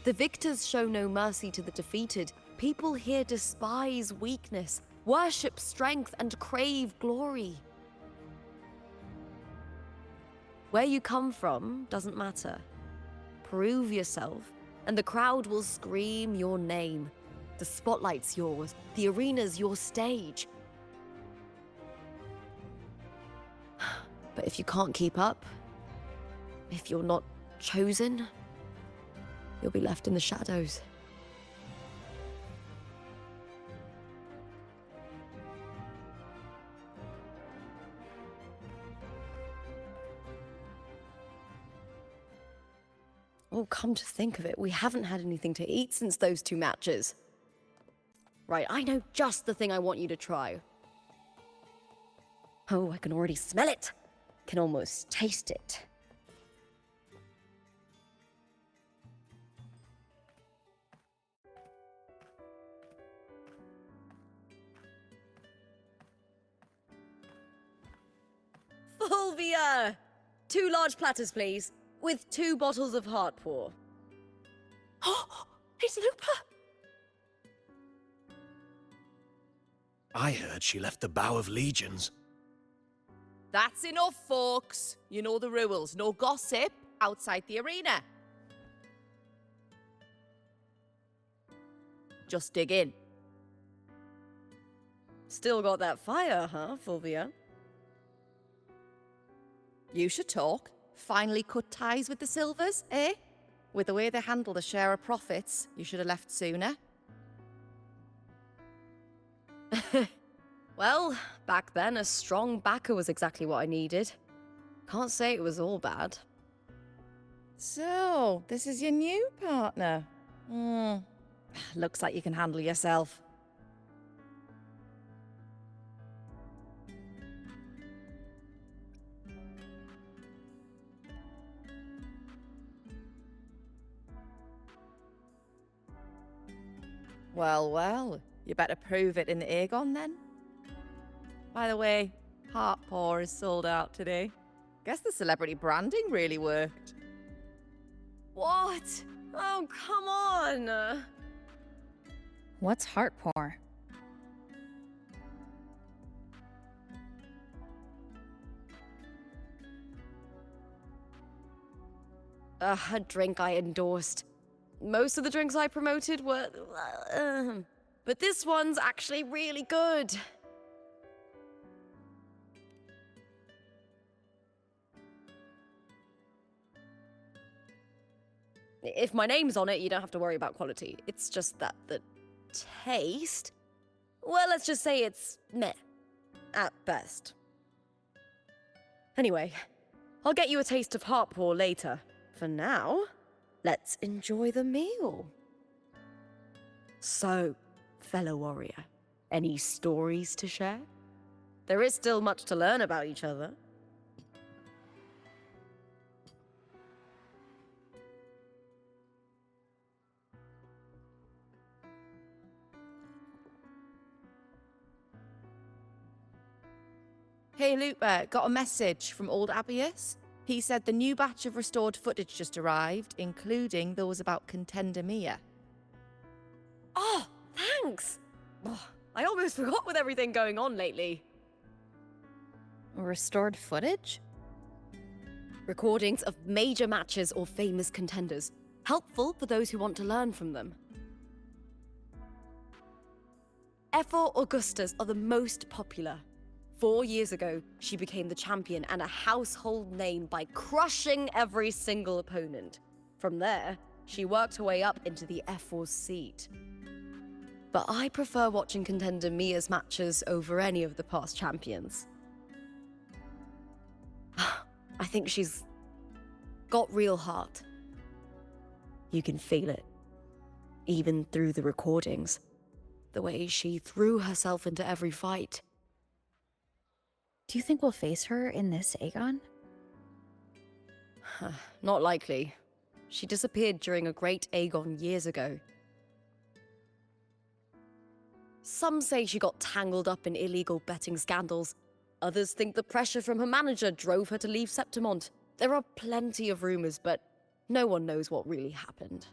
The victors show no mercy to the defeated. People here despise weakness, worship strength, and crave glory. Where you come from doesn't matter. Prove yourself, and the crowd will scream your name. The spotlight's yours, the arena's your stage. But if you can't keep up, if you're not chosen, you'll be left in the shadows. Oh, come to think of it, we haven't had anything to eat since those 2 matches. Right, I know just the thing I want you to try. Oh, I can already smell it. Can almost taste it. Fulvia! 2 large platters, please. With 2 bottles of Heartpour. Oh, it's Lupa! I heard she left the Bow of Legions. That's enough, folks. You know the rules. No gossip outside the arena. Just dig in. Still got that fire, huh, Fulvia? You should talk. Finally cut ties with the Silvers, eh? With the way they handle the share of profits, you should have left sooner. Well, back then, a strong backer was exactly what I needed. Can't say it was all bad. So, this is your new partner. Looks like you can handle yourself. Well, well. You better prove it in the Aegon then. By the way, Heart Paw is sold out today. Guess the celebrity branding really worked. What? Oh, come on! What's heart pour? A drink I endorsed. Most of the drinks I promoted were... but this one's actually really good. If my name's on it, you don't have to worry about quality. It's just that the taste... Well, let's just say it's meh. At best. Anyway, I'll get you a taste of heart pour later. For now, let's enjoy the meal. So, fellow warrior, any stories to share? There is still much to learn about each other. Hey, Lupa, got a message from old Abius. He said the new batch of restored footage just arrived, including those about Contender Mia. Oh, thanks! Oh, I almost forgot with everything going on lately. Restored footage? Recordings of major matches or famous contenders. Helpful for those who want to learn from them. Ephor Augustas are the most popular. 4 years ago, she became the champion and a household name by crushing every single opponent. From there, she worked her way up into the Ephor's seat. But I prefer watching Contender Mia's matches over any of the past champions. I think she's got real heart. You can feel it, even through the recordings. The way she threw herself into every fight. Do you think we'll face her in this Aegon? Not likely. She disappeared during a great Aegon years ago. Some say she got tangled up in illegal betting scandals. Others think the pressure from her manager drove her to leave Septimont. There are plenty of rumors, but no one knows what really happened.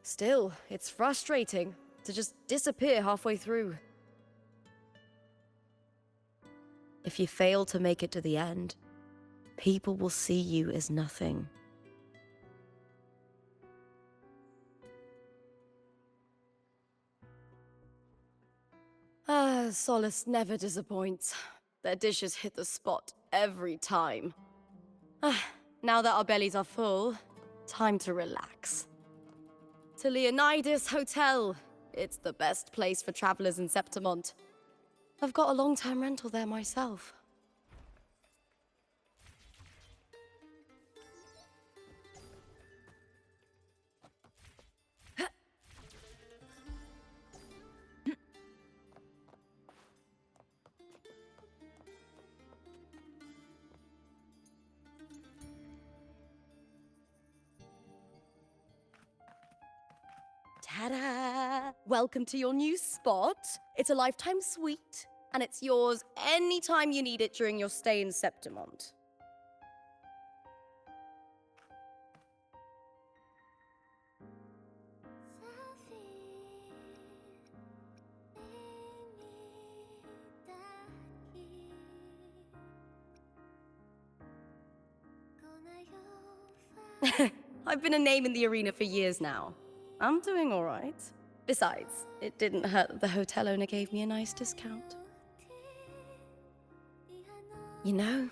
Still, it's frustrating to just disappear halfway through. If you fail to make it to the end, people will see you as nothing. Solace never disappoints. Their dishes hit the spot every time. Now that our bellies are full, time to relax. To Leonidas Hotel. It's the best place for travelers in Septimont. I've got a long-term rental there myself. Ta-da! Welcome to your new spot. It's a lifetime suite, and it's yours anytime you need it during your stay in Septimont. I've been a name in the arena for years now. I'm doing all right. Besides, it didn't hurt that the hotel owner gave me a nice discount. You know,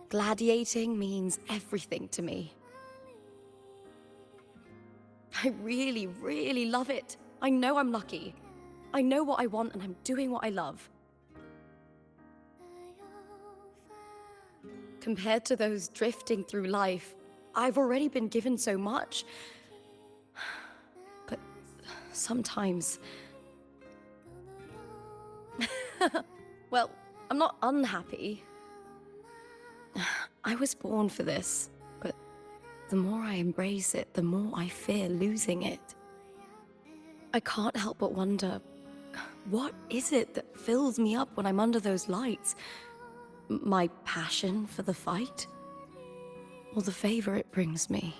gladiating means everything to me. I really, really love it. I know I'm lucky. I know what I want and I'm doing what I love. Compared to those drifting through life, I've already been given so much. But sometimes... Well, I'm not unhappy. I was born for this, but the more I embrace it, the more I fear losing it. I can't help but wonder, what is it that fills me up when I'm under those lights? My passion for the fight? Or the favor it brings me?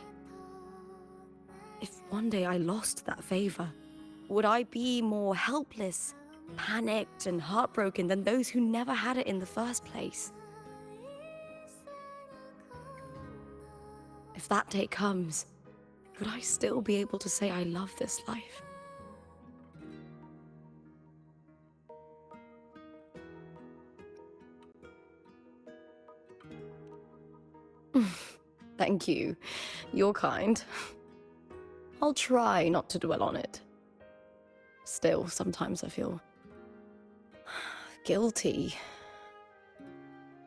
If one day I lost that favor, would I be more helpless, panicked, and heartbroken than those who never had it in the first place? If that day comes, would I still be able to say I love this life? Thank you. You're kind. I'll try not to dwell on it. Still, sometimes I feel guilty.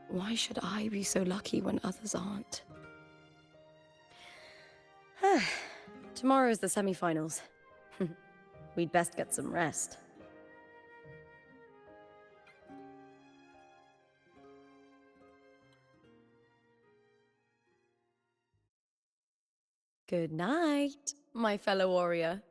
Why should I be so lucky when others aren't? Tomorrow's the semi-finals. We'd best get some rest. Good night, my fellow warrior.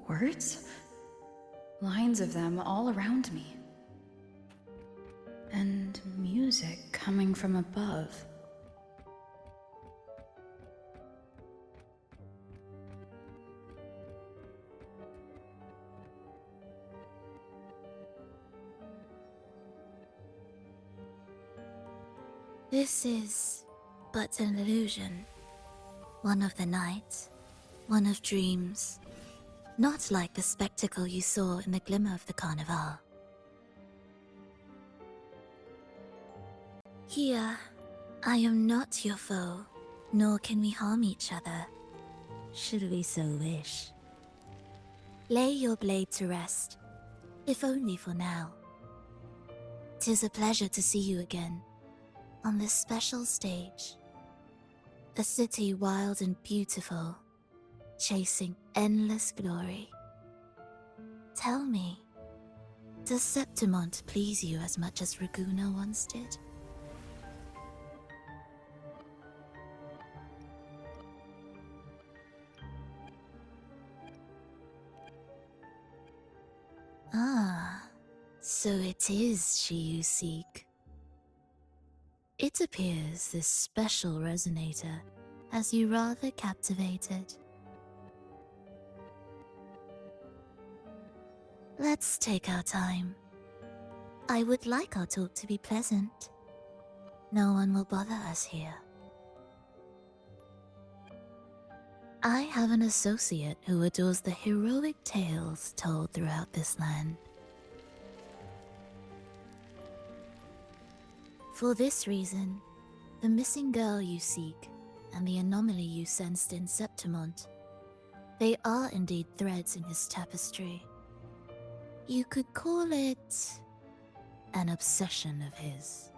Words? Lines of them all around me. And music coming from above. This is but an illusion. One of the night, one of dreams. Not like the spectacle you saw in the glimmer of the carnival. Here, I am not your foe, nor can we harm each other, should we so wish. Lay your blade to rest, if only for now. 'Tis a pleasure to see you again, on this special stage. A city wild and beautiful, chasing endless glory. Tell me, does Septimont please you as much as Raguna once did? Ah, so it is she you seek. It appears this special resonator has you rather captivated. Let's take our time. I would like our talk to be pleasant. No one will bother us here. I have an associate who adores the heroic tales told throughout this land. For this reason, the missing girl you seek and the anomaly you sensed in Septimont, they are indeed threads in his tapestry. You could call it an obsession of his.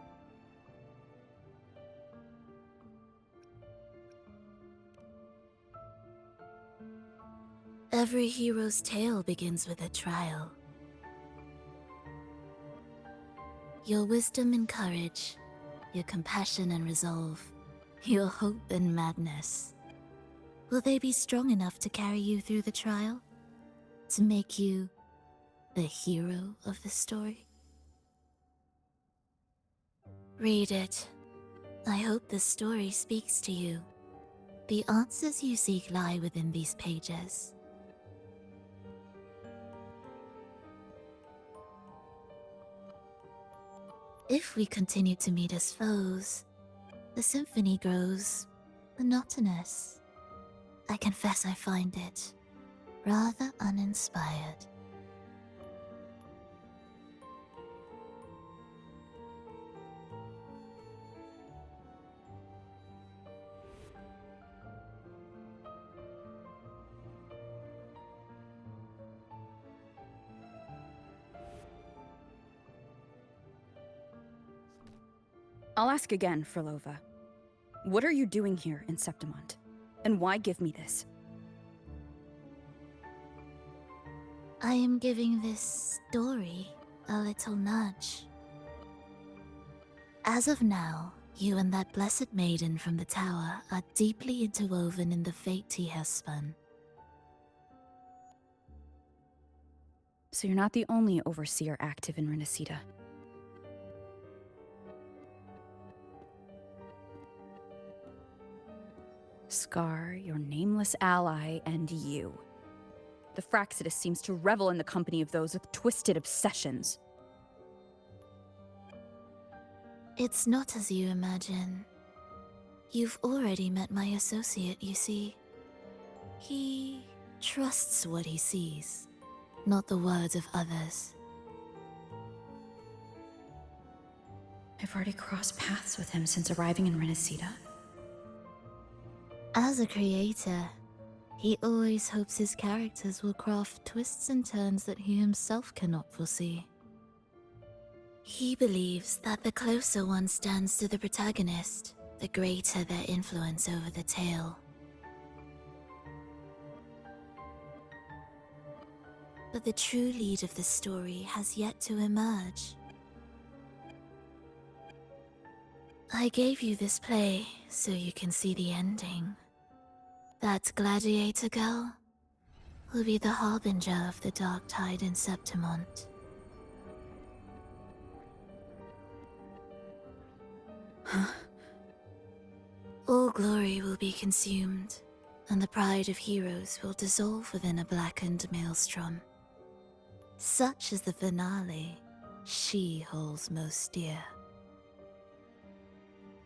Every hero's tale begins with a trial. Your wisdom and courage, your compassion and resolve, your hope and madness. Will they be strong enough to carry you through the trial? To make you the hero of the story? Read it. I hope the story speaks to you. The answers you seek lie within these pages. If we continue to meet as foes, the symphony grows monotonous. I confess I find it rather uninspired. I'll ask again, Frolova. What are you doing here in Septimont? And why give me this? I am giving this story a little nudge. As of now, you and that blessed maiden from the tower are deeply interwoven in the fate he has spun. So you're not the only overseer active in Rinascita. Scar, your nameless ally, and you. The Fraxidus seems to revel in the company of those with twisted obsessions. It's not as you imagine. You've already met my associate, you see. He trusts what he sees, not the words of others. I've already crossed paths with him since arriving in Rinascita. As a creator, he always hopes his characters will craft twists and turns that he himself cannot foresee. He believes that the closer one stands to the protagonist, the greater their influence over the tale. But the true lead of the story has yet to emerge. I gave you this play so you can see the ending. That gladiator girl will be the harbinger of the dark tide in Septimont. Huh? All glory will be consumed, and the pride of heroes will dissolve within a blackened maelstrom. Such is the finale she holds most dear.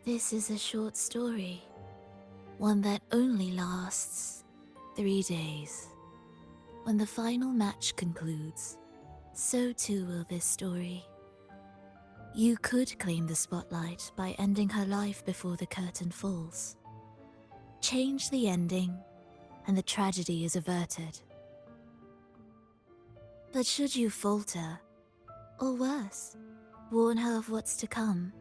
This is a short story, one that only lasts 3 days. When the final match concludes, so too will this story. You could claim the spotlight by ending her life before the curtain falls. Change the ending, and the tragedy is averted. But should you falter, or worse, warn her of what's to come,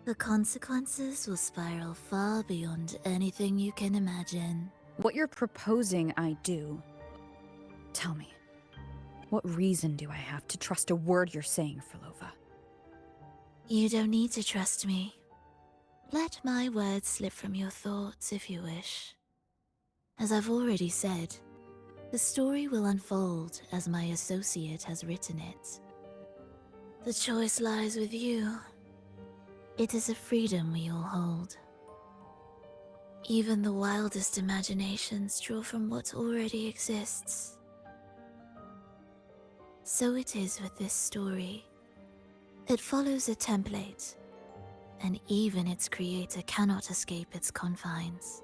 the consequences will spiral far beyond anything you can imagine. What you're proposing I do. Tell me, what reason do I have to trust a word you're saying, Frolova? You don't need to trust me. Let my words slip from your thoughts if you wish. As I've already said, the story will unfold as my associate has written it. The choice lies with you. It is a freedom we all hold. Even the wildest imaginations draw from what already exists. So it is with this story. It follows a template, and even its creator cannot escape its confines.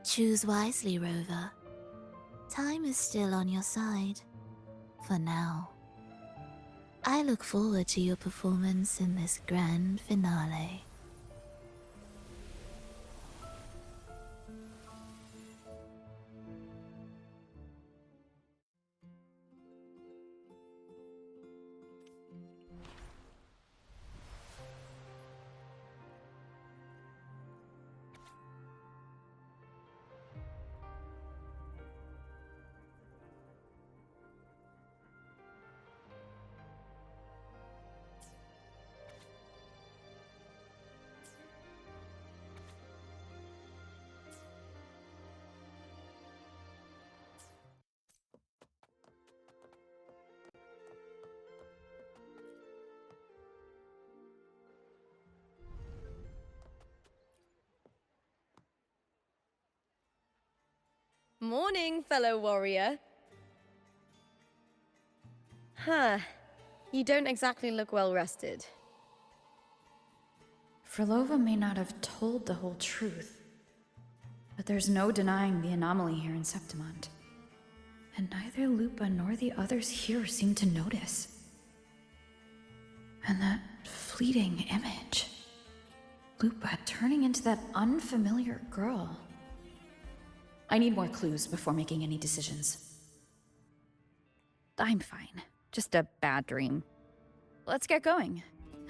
Choose wisely, Rover. Time is still on your side, for now. I look forward to your performance in this grand finale. Morning, fellow warrior. Huh. You don't exactly look well rested. Frolova may not have told the whole truth, but there's no denying the anomaly here in Septimont. And neither Lupa nor the others here seem to notice. And that fleeting image. Lupa turning into that unfamiliar girl. I need more clues before making any decisions. I'm fine. Just a bad dream. Let's get going.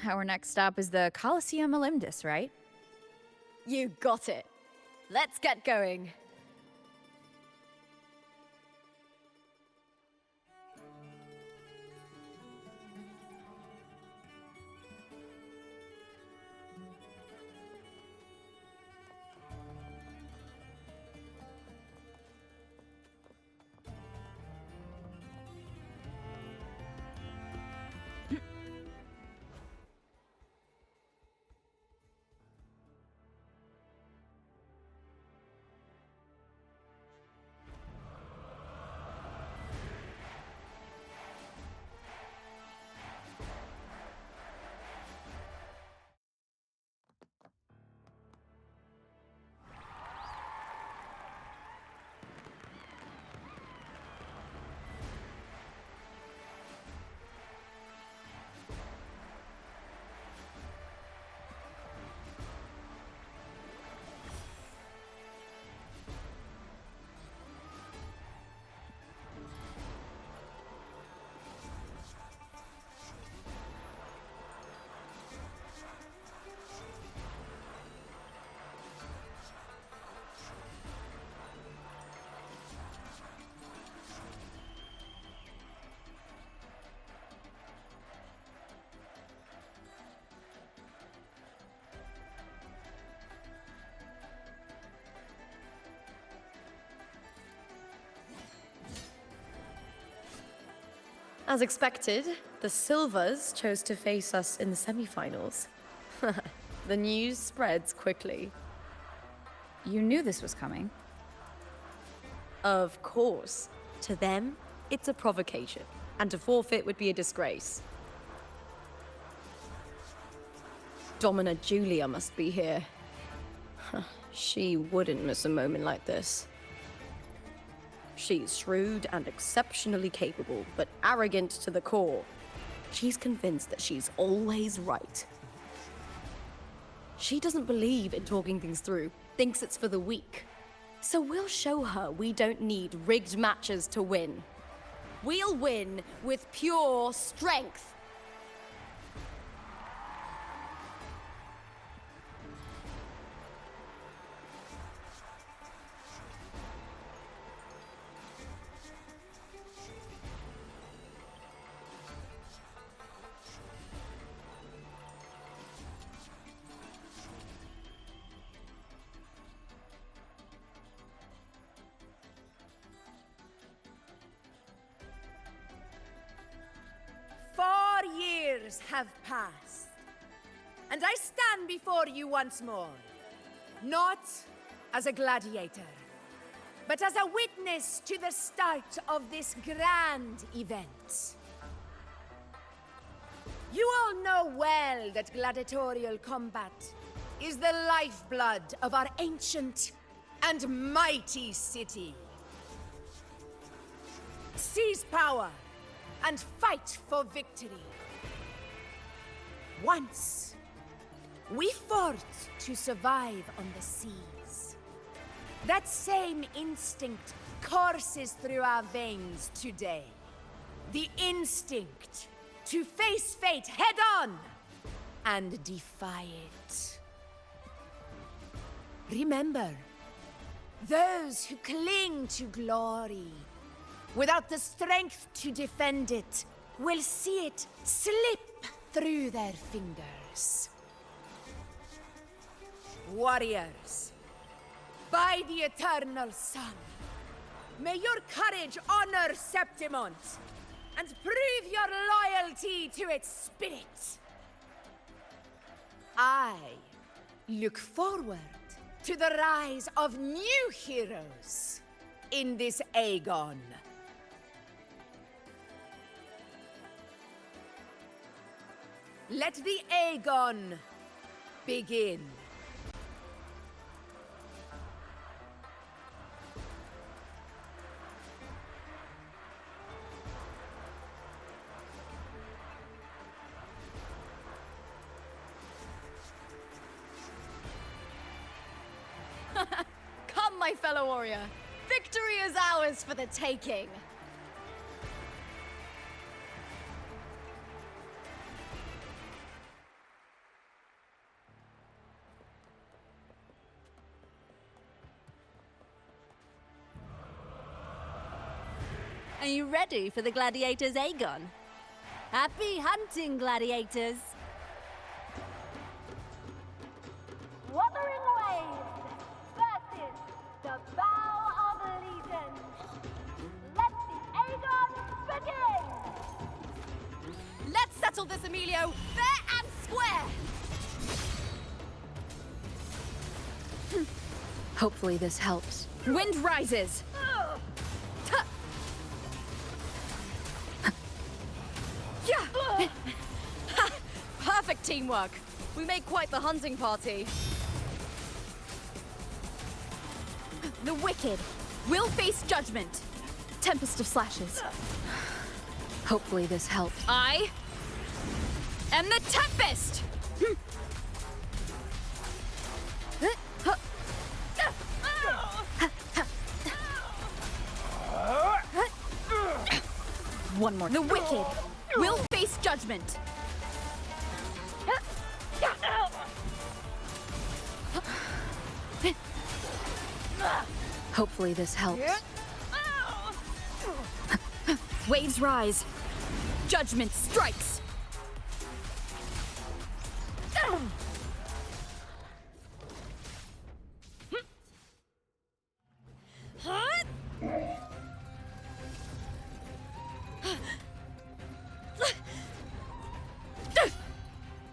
Our next stop is the Colosseum Olympus, right? You got it. Let's get going. As expected, the Silvers chose to face us in the semifinals. The news spreads quickly. You knew this was coming. Of course. To them, it's a provocation, and to forfeit would be a disgrace. Domina Julia must be here. She wouldn't miss a moment like this. She's shrewd and exceptionally capable, but arrogant to the core. She's convinced that she's always right. She doesn't believe in talking things through, thinks it's for the weak. So we'll show her we don't need rigged matches to win. We'll win with pure strength. Years have passed, and I stand before you once more, not as a gladiator, but as a witness to the start of this grand event. You all know well that gladiatorial combat is the lifeblood of our ancient and mighty city. Seize power and fight for victory. Once, we fought to survive on the seas. That same instinct courses through our veins today. The instinct to face fate head-on and defy it. Remember, those who cling to glory without the strength to defend it will see it slip through their fingers. Warriors, by the eternal sun, may your courage honor Septimont and prove your loyalty to its spirit. I look forward to the rise of new heroes in this Aegon. Let the Aegon begin. Come, my fellow warrior. Victory is ours for the taking. Are you ready for the gladiators, Aegon? Happy hunting, gladiators! Wuthering Waves versus the Vow of Allegiance. Let the Aegon begin! Let's settle this, Emilio, fair and square! Hopefully this helps. Wind rises! Yeah! Ha! Perfect teamwork! We make quite the hunting party. The wicked will face judgment. Tempest of slashes. Hopefully this helps. I am the Tempest! One more. The wicked will face judgment. Hopefully this helps. Waves rise. Judgment strikes.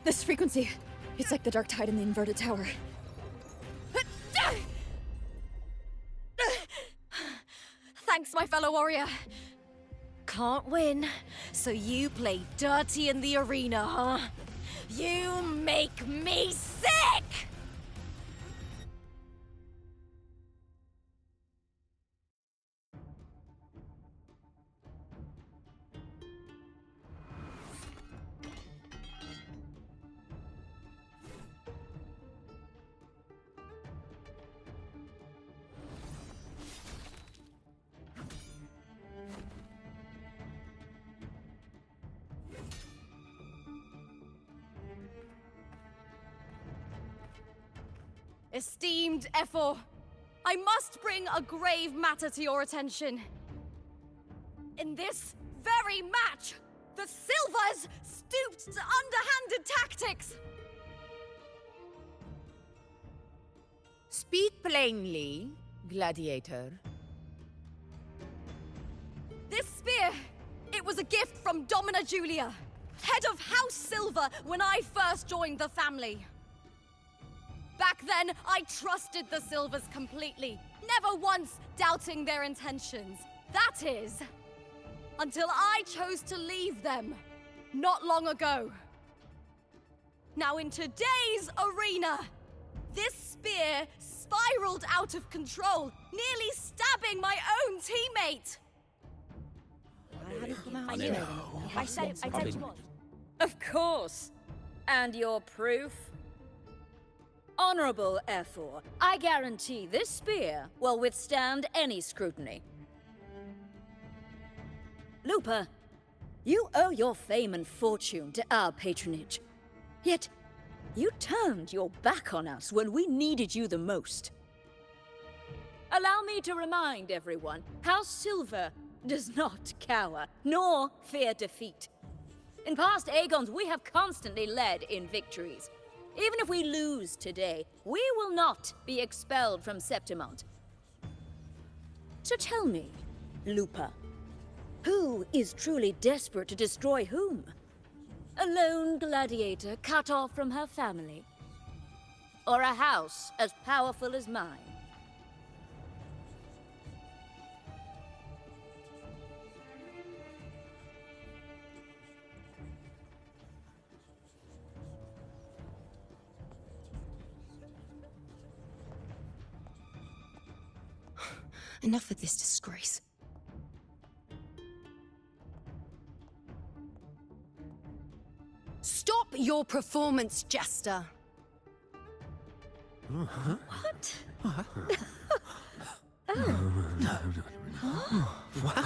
This frequency, it's like the dark tide in the inverted tower. Thanks, my fellow warrior. Can't win, so you play dirty in the arena, huh? You make me sick! Esteemed Ephor, I must bring a grave matter to your attention. In this very match, the Silvers stooped to underhanded tactics. Speak plainly, gladiator. This spear, it was a gift from Domina Julia, head of House Silver when I first joined the family. Back then, I trusted the Silvers completely, never once doubting their intentions. That is, until I chose to leave them, not long ago. Now in today's arena, this spear spiraled out of control, nearly stabbing my own teammate. I knew it. I said it was. Of course. And your proof? Honorable Ephor, I guarantee this spear will withstand any scrutiny. Lupa, you owe your fame and fortune to our patronage. Yet, you turned your back on us when we needed you the most. Allow me to remind everyone, House Silver does not cower, nor fear defeat. In past Aegons, we have constantly led in victories. Even if we lose today, we will not be expelled from Septimont. So tell me, Lupa, who is truly desperate to destroy whom? A lone gladiator cut off from her family? Or a house as powerful as mine? Enough of this disgrace. Stop your performance, Jester. What? What?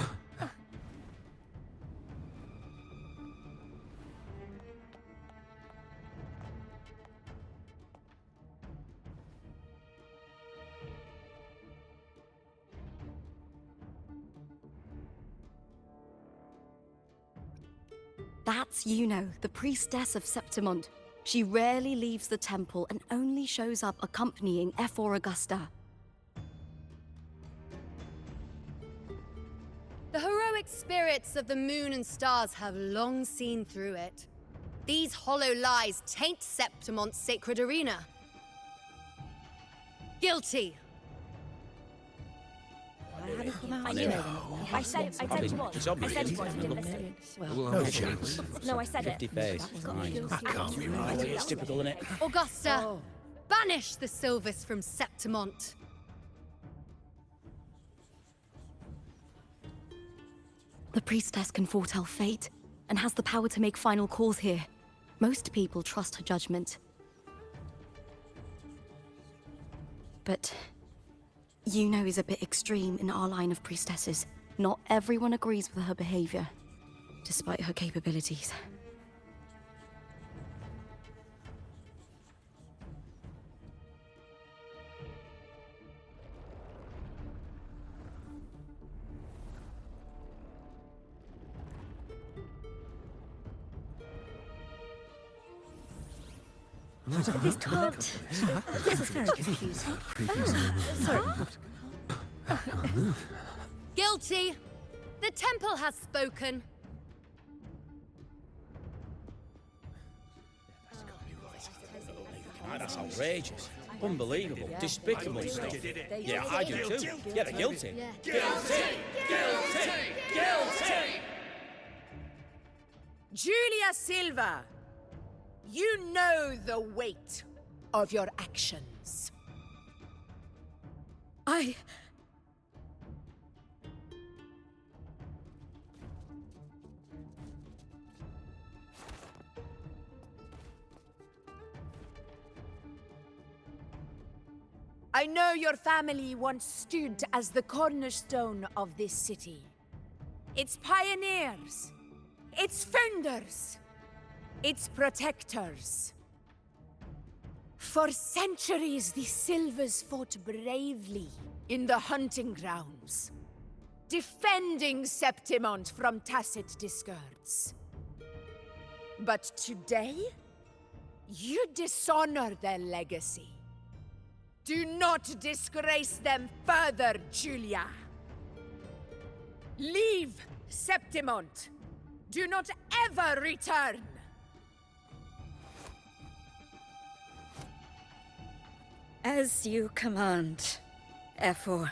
That's Juno, the priestess of Septimont. She rarely leaves the temple and only shows up accompanying Ephor Augusta. The heroic spirits of the moon and stars have long seen through it. These hollow lies taint Septimont's sacred arena. Guilty. I said it was. It's obvious. I said it was. You didn't listen. No chance. No, I said it. 50 face. That can't be right. It's typical, isn't it? Augusta, banish the Silvers from Septimont. The priestess can foretell fate and has the power to make final calls here. Most people trust her judgment. But Juno is a bit extreme in our line of priestesses. Not everyone agrees with her behavior, despite her capabilities. This can't. This is very confusing. Sorry. Guilty. The temple has spoken. That's outrageous. Unbelievable. Despicable stuff. Yeah, I do too. Yeah, they're guilty. Guilty! Guilty! Guilty! Julia Silva, you know the weight of your actions. I know your family once stood as the cornerstone of this city. Its pioneers, its founders, its protectors. For centuries, the Silvers fought bravely in the hunting grounds, defending Septimont from tacit discords. But today, you dishonor their legacy. Do not disgrace them further, Julia. Leave Septimont. Do not ever return. As you command, Ephor.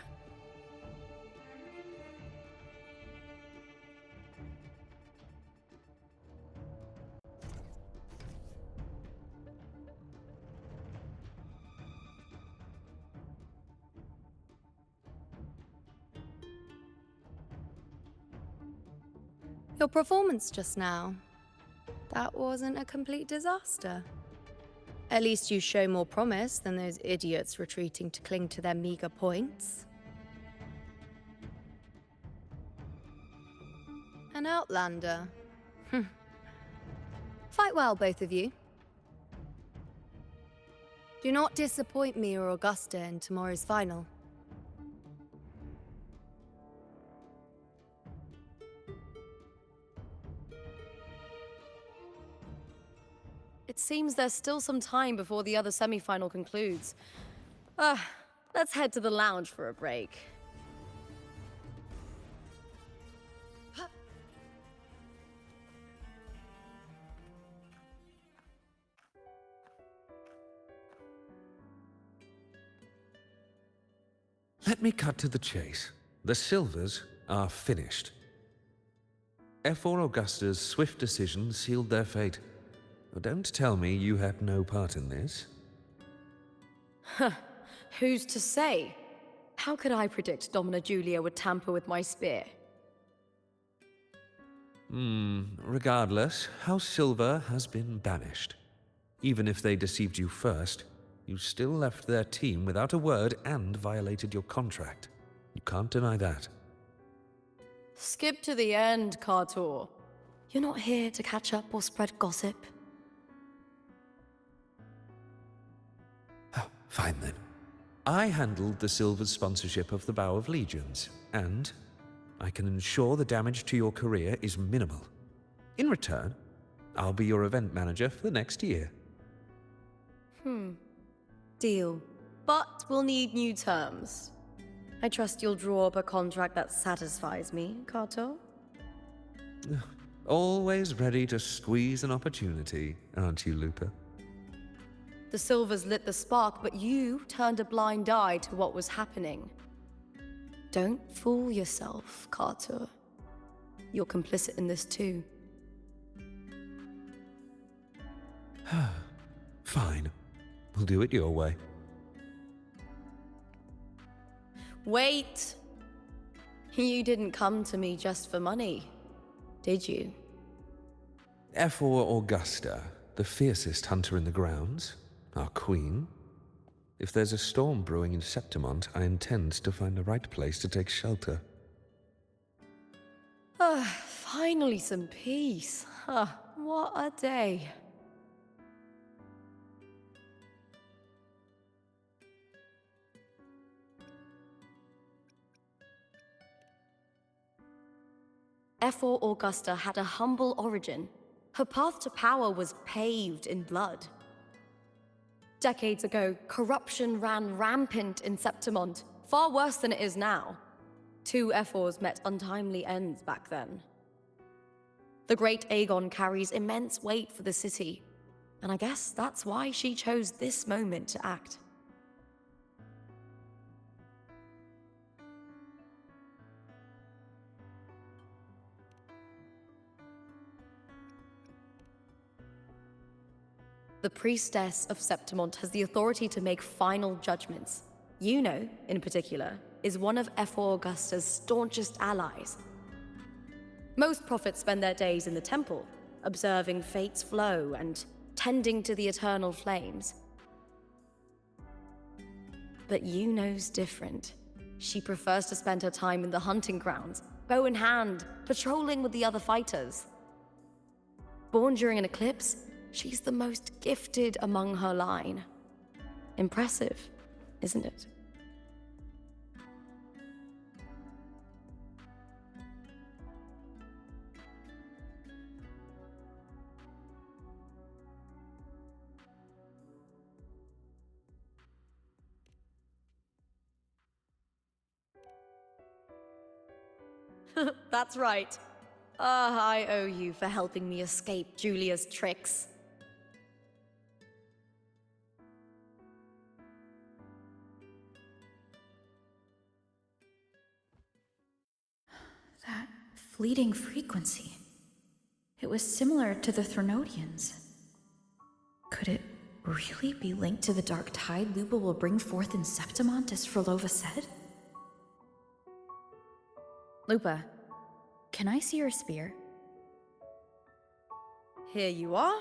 Your performance just now, that wasn't a complete disaster. At least you show more promise than those idiots retreating to cling to their meager points. An outlander. Fight well, both of you. Do not disappoint me or Augusta in tomorrow's final. It seems there's still some time before the other semi-final concludes. Let's head to the lounge for a break. Let me cut to the chase. The Silvers are finished. Ephor Augusta's swift decision sealed their fate. But don't tell me you had no part in this. Who's to say? How could I predict Domina Julia would tamper with my spear? Regardless, House Silver has been banished. Even if they deceived you first, you still left their team without a word and violated your contract. You can't deny that. Skip to the end, Kartor. You're not here to catch up or spread gossip. Fine then. I handled the Silver's sponsorship of the Bow of Legions, and I can ensure the damage to your career is minimal. In return, I'll be your event manager for the next year. Deal. But we'll need new terms. I trust you'll draw up a contract that satisfies me, Kato? Always ready to squeeze an opportunity, aren't you, Lupa? The Silvers lit the spark, but you turned a blind eye to what was happening. Don't fool yourself, Kato. You're complicit in this too. Fine. We'll do it your way. Wait! You didn't come to me just for money, did you? F4 Augusta, the fiercest hunter in the grounds, our queen. If there's a storm brewing in Septimont, I intend to find the right place to take shelter. Finally some peace. What a day. F4 Augusta had a humble origin. Her path to power was paved in blood. Decades ago, corruption ran rampant in Septimont, far worse than it is now. 2 F4s met untimely ends back then. The great Aegon carries immense weight for the city, and I guess that's why she chose this moment to act. The priestess of Septimont has the authority to make final judgments. Yuno, in particular, is one of F4 Augusta's staunchest allies. Most prophets spend their days in the temple, observing fate's flow and tending to the eternal flames. But Yuno's different. She prefers to spend her time in the hunting grounds, bow in hand, patrolling with the other fighters. Born during an eclipse, she's the most gifted among her line. Impressive, isn't it? That's right. I owe you for helping me escape Julia's tricks. That fleeting frequency. It was similar to the Threnodians. Could it really be linked to the dark tide Lupa will bring forth in Septimont, as Frolova said? Lupa, can I see your spear? Here you are.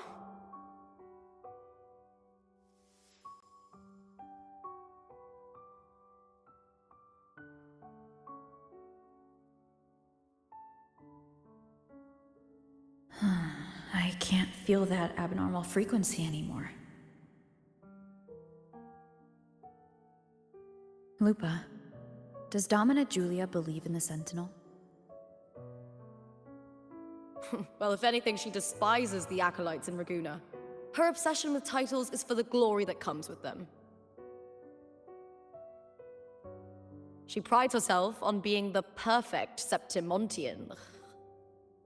I can't feel that abnormal frequency anymore. Lupa, does Domina Julia believe in the Sentinel? Well, if anything, she despises the acolytes in Raguna. Her obsession with titles is for the glory that comes with them. She prides herself on being the perfect Septimontian.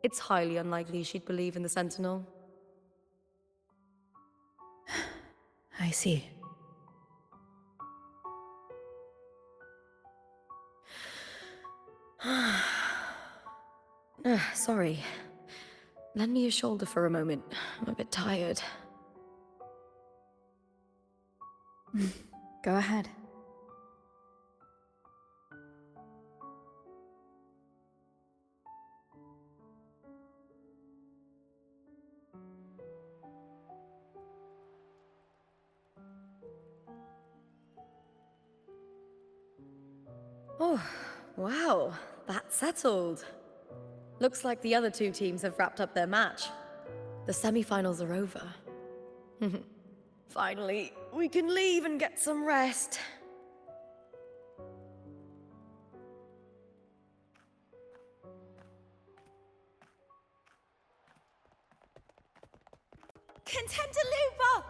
It's highly unlikely she'd believe in the Sentinel. I see. Sorry. Lend me your shoulder for a moment. I'm a bit tired. Go ahead. Oh, wow. That's settled. Looks like the other 2 teams have wrapped up their match. The semi-finals are over. Finally, we can leave and get some rest. Contender Lupa!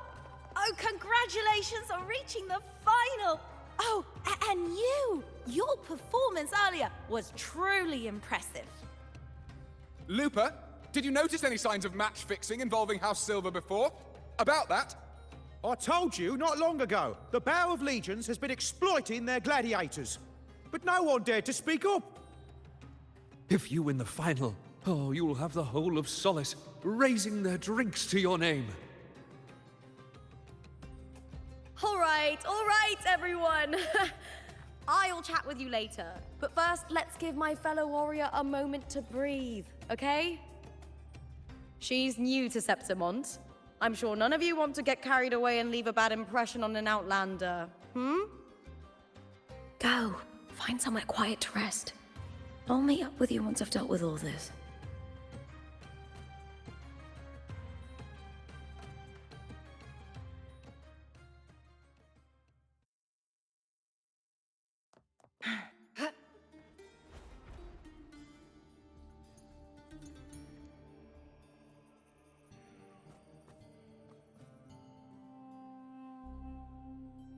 Oh, congratulations on reaching the final! Oh, and your performance earlier was truly impressive. Lupa, did you notice any signs of match fixing involving House Silver before? About that? I told you not long ago, the Bow of Legions has been exploiting their gladiators. But no one dared to speak up. If you win the final, oh, you'll have the whole of Solace raising their drinks to your name. All right, everyone. I'll chat with you later. But first, let's give my fellow warrior a moment to breathe, okay? She's new to Septimont. I'm sure none of you want to get carried away and leave a bad impression on an outlander, Go. Find somewhere quiet to rest. I'll meet up with you once I've dealt with all this.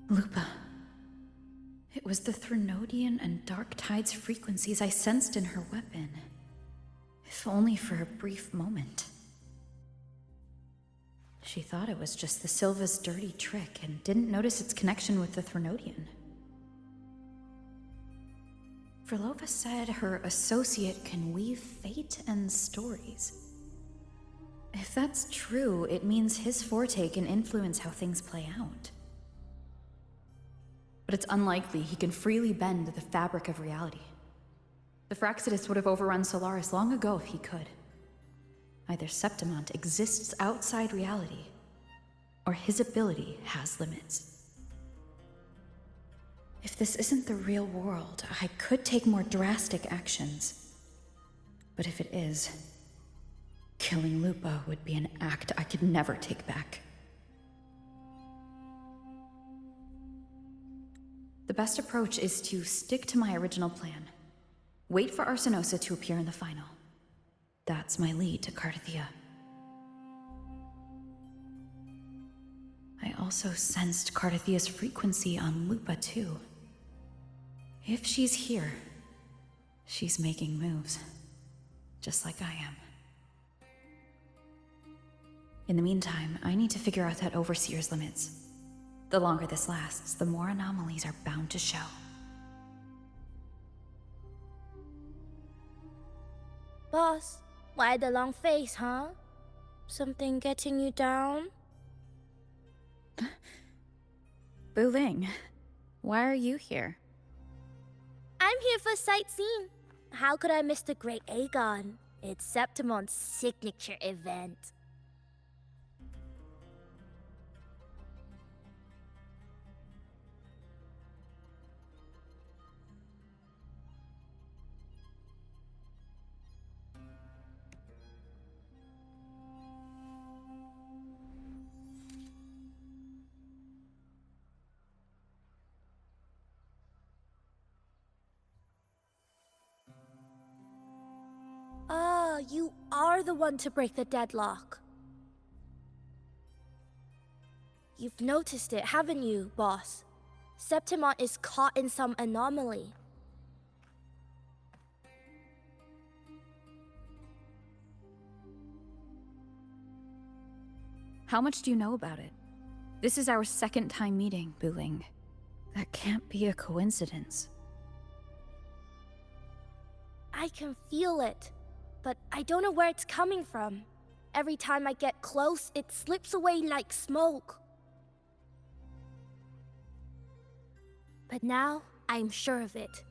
Lupa. It was the Threnodian and Dark Tide's frequencies I sensed in her weapon. If only for a brief moment. She thought it was just the Silva's dirty trick and didn't notice its connection with the Threnodian. Verlova said her associate can weave fate and stories. If that's true, it means his forte can influence how things play out. But it's unlikely he can freely bend the fabric of reality. The Fraxidus would have overrun Solaris long ago if he could. Either Septimont exists outside reality, or his ability has limits. If this isn't the real world, I could take more drastic actions. But if it is, killing Lupa would be an act I could never take back. The best approach is to stick to my original plan. Wait for Arsenosa to appear in the final. That's my lead to Cardathia. I also sensed Cardathia's frequency on Lupa too. If she's here, she's making moves. Just like I am. In the meantime, I need to figure out that Overseer's limits. The longer this lasts, the more anomalies are bound to show. Boss, why the long face, huh? Something getting you down? Buling, why are you here? I'm here for sightseeing. How could I miss the Great Aegon? It's Septimont's signature event. Ah, you are the one to break the deadlock. You've noticed it, haven't you, boss? Septimont is caught in some anomaly. How much do you know about it? This is our second time meeting, Buling. That can't be a coincidence. I can feel it, but I don't know where it's coming from. Every time I get close, it slips away like smoke. But now, I'm sure of it.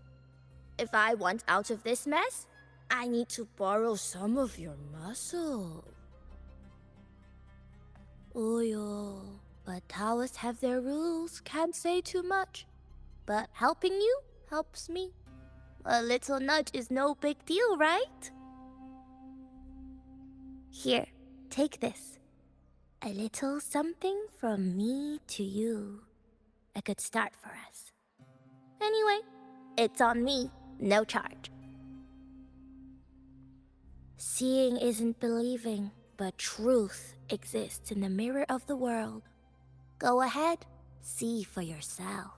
If I want out of this mess, I need to borrow some of your muscle. Oyo, but Taoists have their rules, can't say too much. But helping you helps me. A little nudge is no big deal, right? Here, take this. A little something from me to you. A good start for us. Anyway, it's on me, no charge. Seeing isn't believing, but truth exists in the mirror of the world. Go ahead, see for yourself.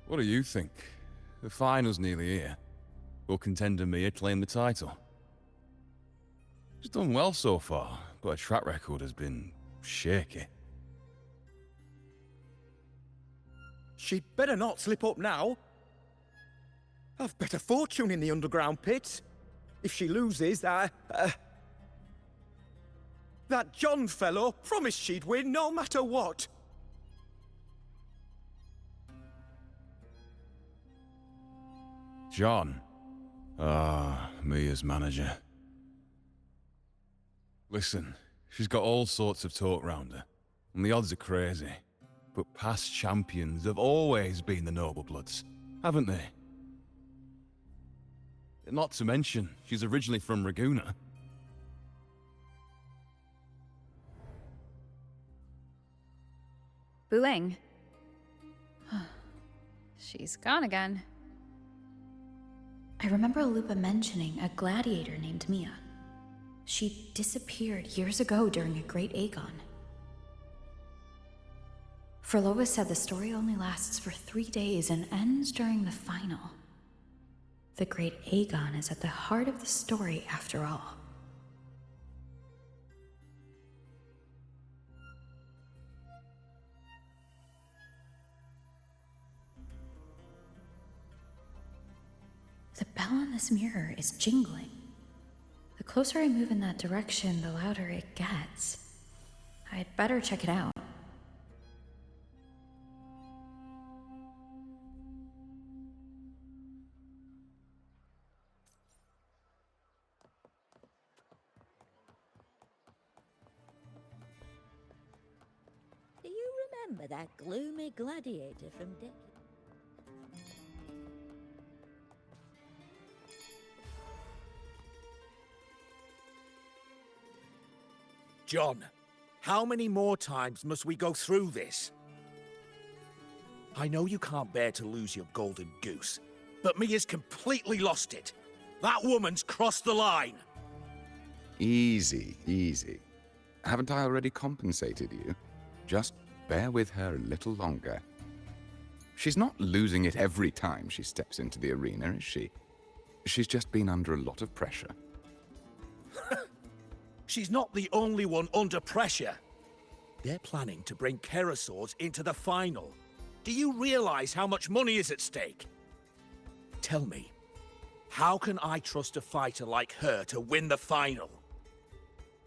What do you think? The final's nearly here. Will contender Mia claim the title? She's done well so far, but her track record has been shaky. She'd better not slip up now. I've bet a fortune in the underground pits. If she loses, that John fellow promised she'd win no matter what. John. Ah, Mia's manager. Listen, she's got all sorts of talk round her, and the odds are crazy. But past champions have always been the noble bloods, haven't they? Not to mention, she's originally from Raguna. Bulang. She's gone again. I remember Lupa mentioning a gladiator named Mia. She disappeared years ago during a Great Aegon. Frolova said the story only lasts for 3 days and ends during the final. The Great Aegon is at the heart of the story after all. The bell on this mirror is jingling. The closer I move in that direction, the louder it gets. I'd better check it out. Do you remember that gloomy gladiator from decades? John, how many more times must we go through this? I know you can't bear to lose your golden goose, but Mia's completely lost it. That woman's crossed the line. Easy, easy. Haven't I already compensated you? Just bear with her a little longer. She's not losing it every time she steps into the arena, is she? She's just been under a lot of pressure. She's not the only one under pressure. They're planning to bring Kerasaurs into the final. Do you realize how much money is at stake? Tell me, how can I trust a fighter like her to win the final?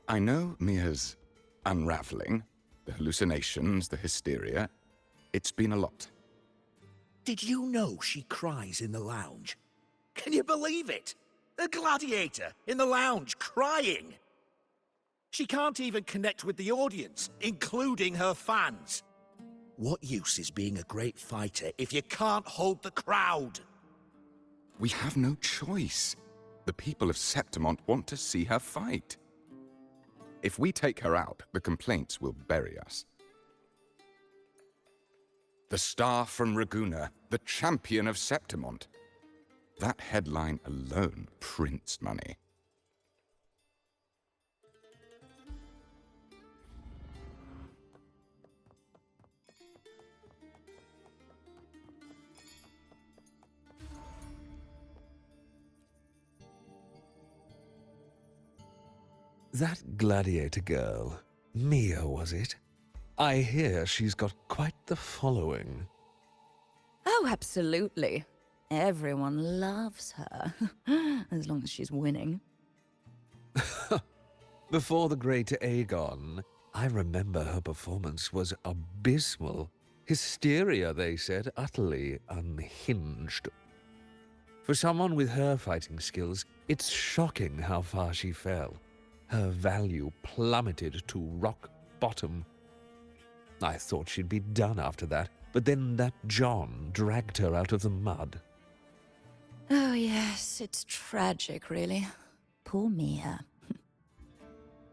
I know Mia's unraveling, the hallucinations, the hysteria. It's been a lot. Did you know she cries in the lounge? Can you believe it? A gladiator in the lounge crying! She can't even connect with the audience, including her fans. What use is being a great fighter if you can't hold the crowd? We have no choice. The people of Septimont want to see her fight. If we take her out, the complaints will bury us. The star from Raguna, the champion of Septimont. That headline alone prints money. That gladiator girl, Mia, was it? I hear she's got quite the following. Oh, absolutely. Everyone loves her, as long as she's winning. Before the Great Aegon, I remember her performance was abysmal. Hysteria, they said, utterly unhinged. For someone with her fighting skills, it's shocking how far she fell. Her value plummeted to rock bottom. I thought she'd be done after that, but then that John dragged her out of the mud. Oh, yes, it's tragic, really. Poor Mia.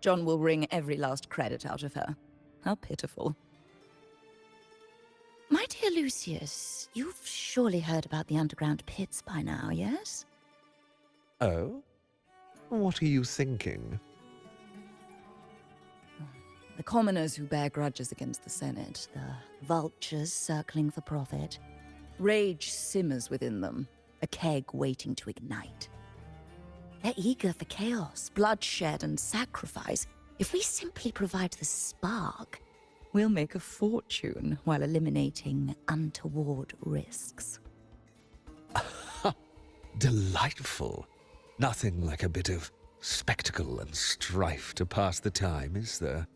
John will wring every last credit out of her. How pitiful. My dear Lucius, you've surely heard about the underground pits by now, yes? Oh? What are you thinking? The commoners who bear grudges against the Senate, the vultures circling for profit. Rage simmers within them, a keg waiting to ignite. They're eager for chaos, bloodshed, and sacrifice. If we simply provide the spark, we'll make a fortune while eliminating untoward risks. Delightful. Nothing like a bit of spectacle and strife to pass the time, is there?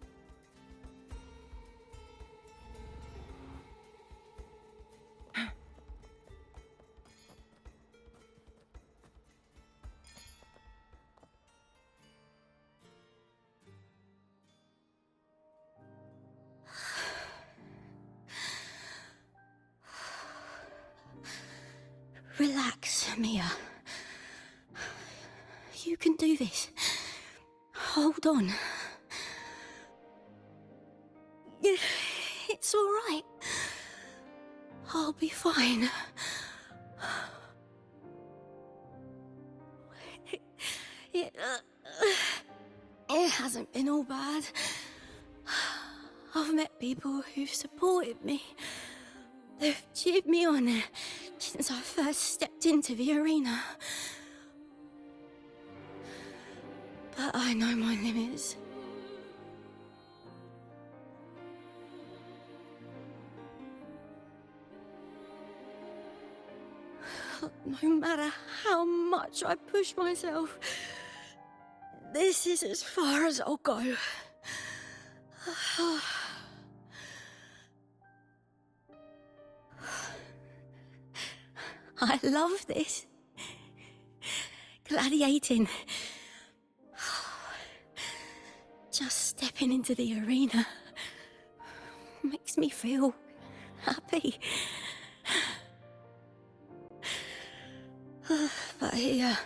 Relax, Mia. You can do this. Hold on. It's all right. I'll be fine. It hasn't been all bad. I've met people who've supported me. They've cheered me on since I first stepped into the arena. But I know my limits. No matter how much I push myself, this is as far as I'll go. I love this. Gladiating. Just stepping into the arena makes me feel happy. But here,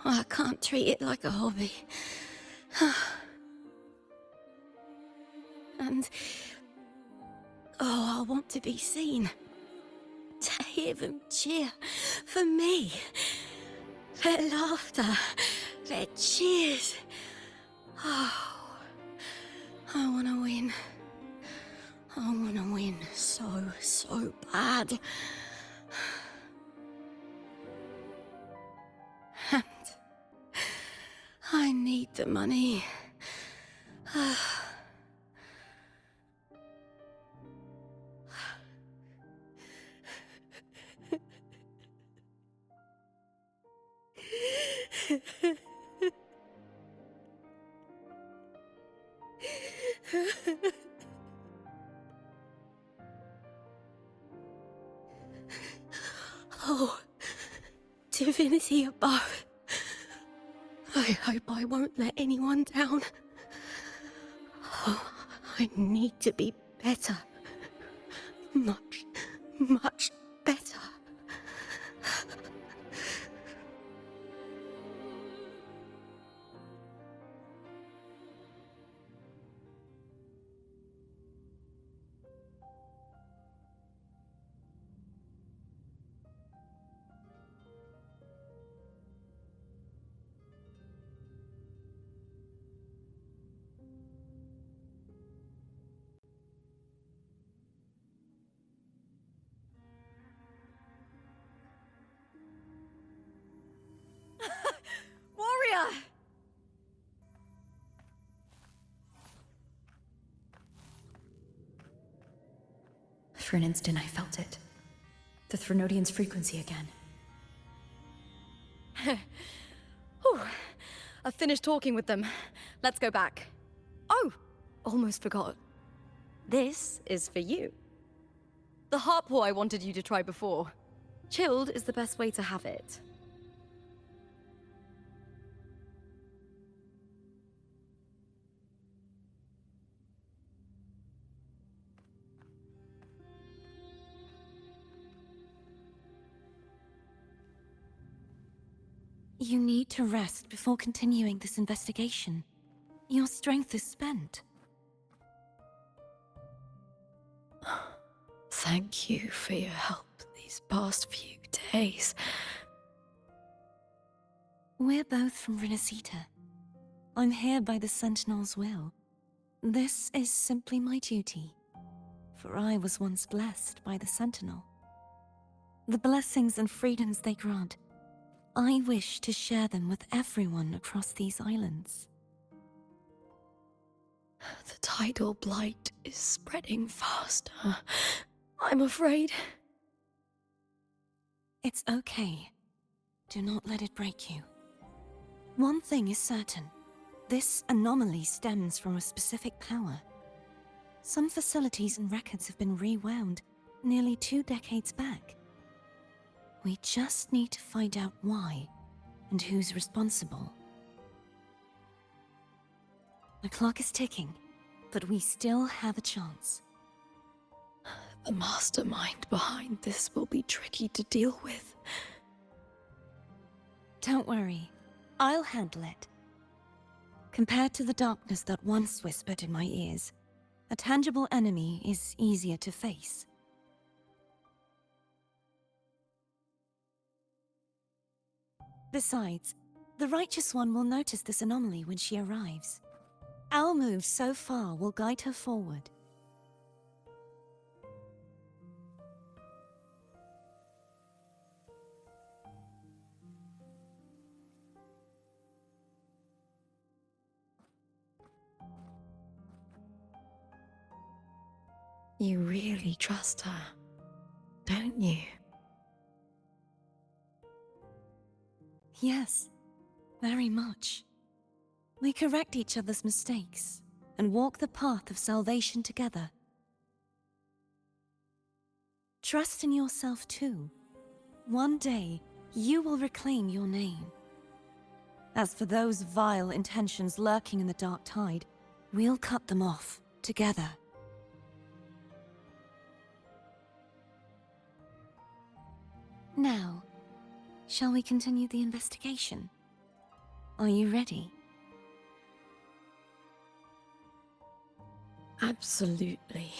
I can't treat it like a hobby. And, I want to be seen. To hear them cheer for me. Their laughter, their cheers. Oh, I want to win. I want to win so bad. And I need the money. Oh, divinity above. I hope I won't let anyone down. Oh, I need to be better. Much better. Warrior! For an instant, I felt it. The Threnodian's frequency again. Whew. I've finished talking with them. Let's go back. Oh, almost forgot. This is for you. The heart pour I wanted you to try before. Chilled is the best way to have it. You need to rest before continuing this investigation. Your strength is spent. Thank you for your help these past few days. We're both from Rinascita. I'm here by the Sentinel's will. This is simply my duty, for I was once blessed by the Sentinel. The blessings and freedoms they grant, I wish to share them with everyone across these islands. The tidal blight is spreading faster. I'm afraid. It's okay. Do not let it break you. One thing is certain. This anomaly stems from a specific power. Some facilities and records have been rewound nearly 2 decades back. We just need to find out why and who's responsible. The clock is ticking, but we still have a chance. The mastermind behind this will be tricky to deal with. Don't worry, I'll handle it. Compared to the darkness that once whispered in my ears, a tangible enemy is easier to face. Besides, the Righteous One will notice this anomaly when she arrives. Our moves so far will guide her forward. You really trust her, don't you? Yes, very much. We correct each other's mistakes and walk the path of salvation together. Trust in yourself too. One day, you will reclaim your name. As for those vile intentions lurking in the dark tide, we'll cut them off together. Now, shall we continue the investigation? Are you ready? Absolutely.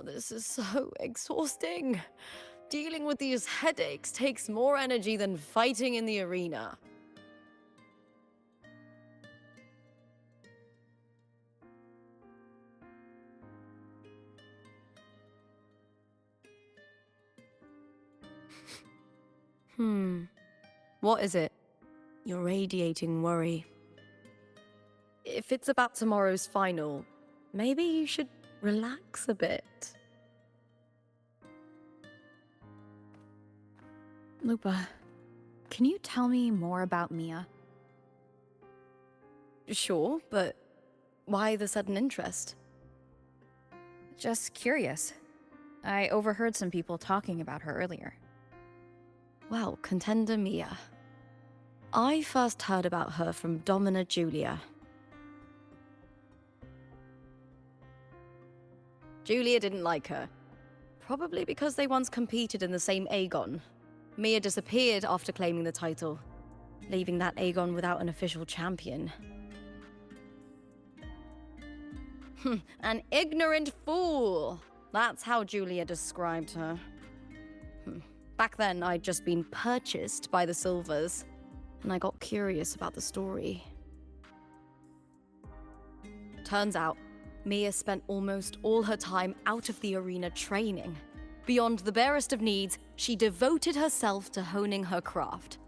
This is so exhausting. Dealing with these headaches takes more energy than fighting in the arena. What is it? You're radiating worry. If it's about tomorrow's final, maybe you should relax a bit. Lupa, can you tell me more about Mia? Sure, but why the sudden interest? Just curious. I overheard some people talking about her earlier. Well, Contender Mia. I first heard about her from Domina Julia. Julia didn't like her. Probably because they once competed in the same Aegon. Mia disappeared after claiming the title, leaving that Aegon without an official champion. An ignorant fool! That's how Julia described her. Back then, I'd just been purchased by the Silvers, and I got curious about the story. Turns out, Mia spent almost all her time out of the arena training. Beyond the barest of needs, she devoted herself to honing her craft.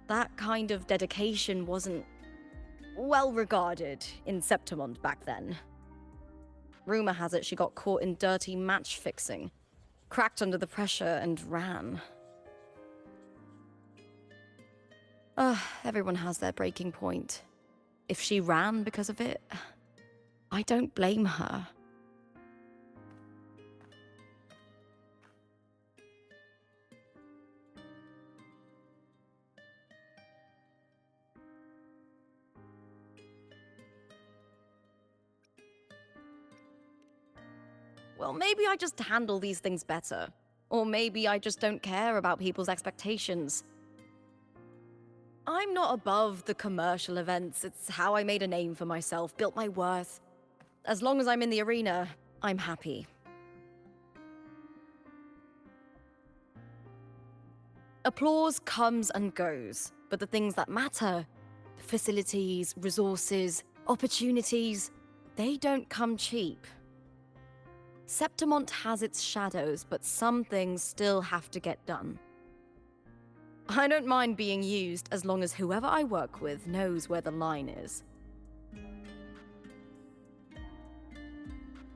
That kind of dedication wasn't well regarded in Septimond back then. Rumor has it she got caught in dirty match fixing, cracked under the pressure, and ran. Everyone has their breaking point. If she ran because of it, I don't blame her. well, maybe I just handle these things better. Or maybe I just don't care about people's expectations. I'm not above the commercial events. It's how I made a name for myself, built my worth. As long as I'm in the arena, I'm happy. Applause comes and goes, but the things that matter, facilities, resources, opportunities, they don't come cheap. Septimont has its shadows, but some things still have to get done. I don't mind being used as long as whoever I work with knows where the line is.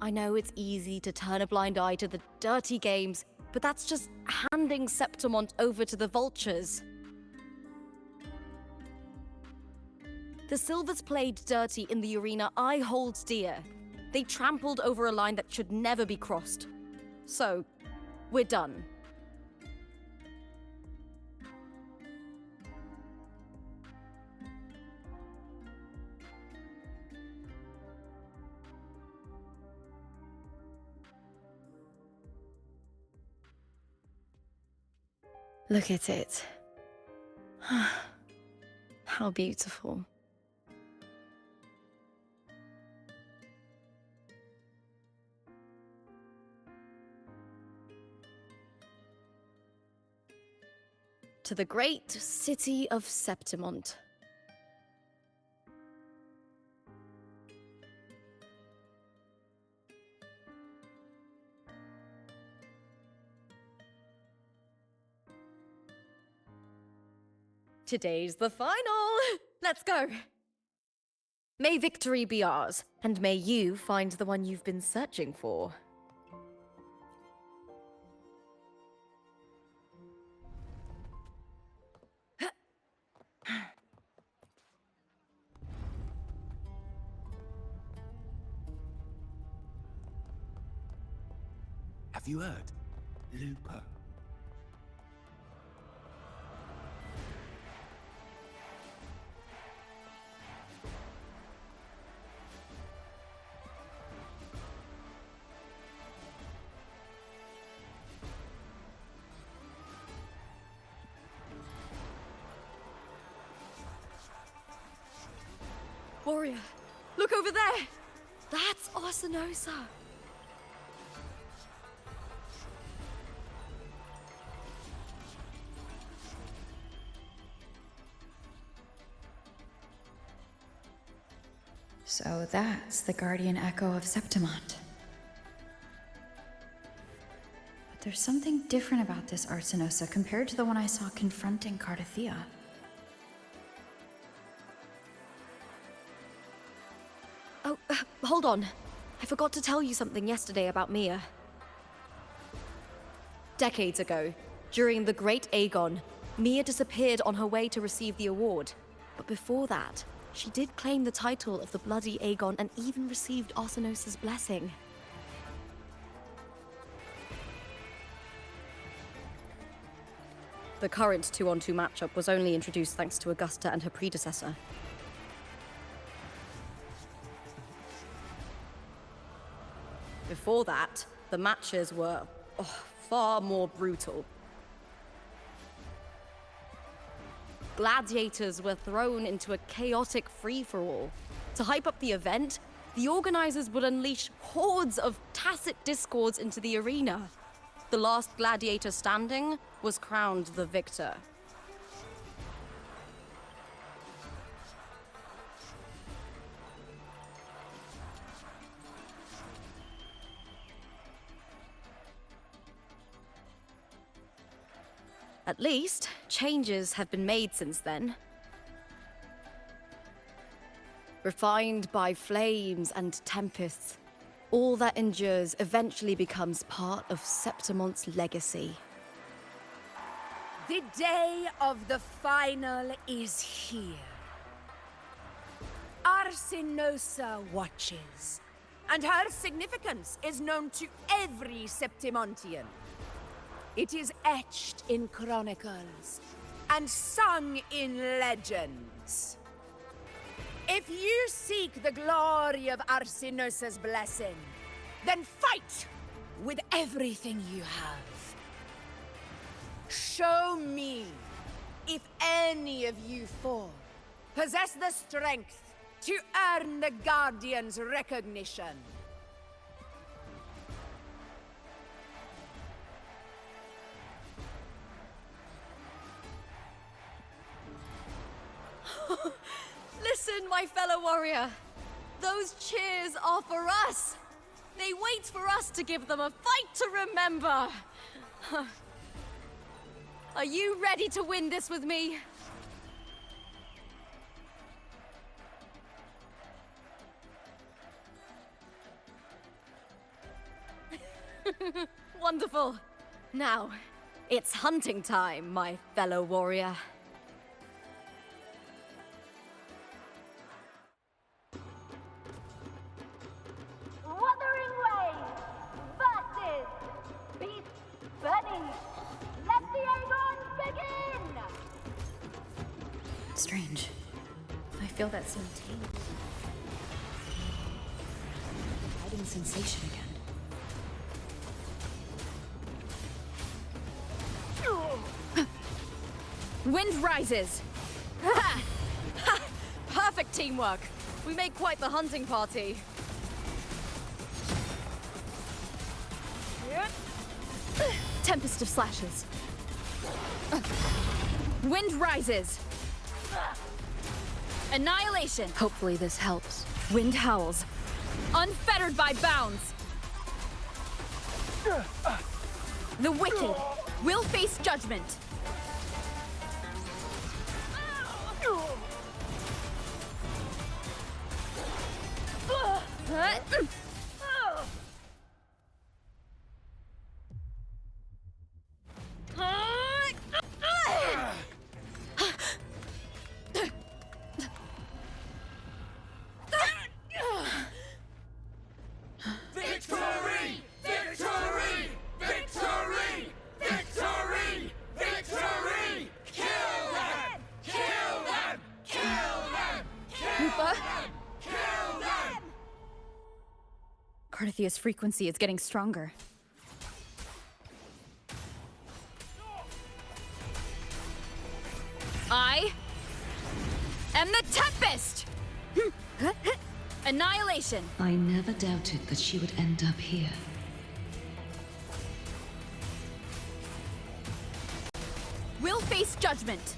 I know it's easy to turn a blind eye to the dirty games, but that's just handing Septimont over to the vultures. The Silvers played dirty in the arena I hold dear. They trampled over a line that should never be crossed. So, we're done. Look at it. How beautiful. To the great city of Septimont. Today's the final! Let's go! May victory be ours, and may you find the one you've been searching for. Have you heard? Looper. Warrior, look over there! That's Arsinosa! So that's the guardian echo of Septimont. But there's something different about this Arsinosa compared to the one I saw confronting Cardathea. Oh, hold on. I forgot to tell you something yesterday about Mia. Decades ago, during the Great Aegon, Mia disappeared on her way to receive the award. But before that, she did claim the title of the Bloody Aegon and even received Arsinosa's blessing. The current 2-on-2 matchup was only introduced thanks to Augusta and her predecessor. Before that, the matches were far more brutal. Gladiators were thrown into a chaotic free-for-all. To hype up the event, the organizers would unleash hordes of tacit discords into the arena. The last gladiator standing was crowned the victor. At least, changes have been made since then. Refined by flames and tempests, all that endures eventually becomes part of Septimont's legacy. The day of the final is here. Arsinosa watches, and her significance is known to every Septimontian. It is etched in chronicles and sung in legends. If you seek the glory of Arsinosa's blessing, then fight with everything you have. Show me if any of you four possess the strength to earn the Guardian's recognition. Listen, my fellow warrior. Those cheers are for us. They wait for us to give them a fight to remember. Are you ready to win this with me? Wonderful. Now, it's hunting time, my fellow warrior. Wuthering Waves versus Beast Bunny. Let the Aegon begin! Strange. I feel that same tingle. Hiding sensation again. Wind rises! Perfect teamwork! We made quite the hunting party. Tempest of slashes. Wind rises. Annihilation. Hopefully this helps. Wind howls. Unfettered by bounds. The wicked will face judgment. Victory! Victory! Victory! Victory! Victory! Kill them! Kill them! Kill them! Kill them! Kill them! Carthathia's frequency is getting stronger. I am the Tempest! Annihilation! I never doubted that she would end up here. Will face judgment.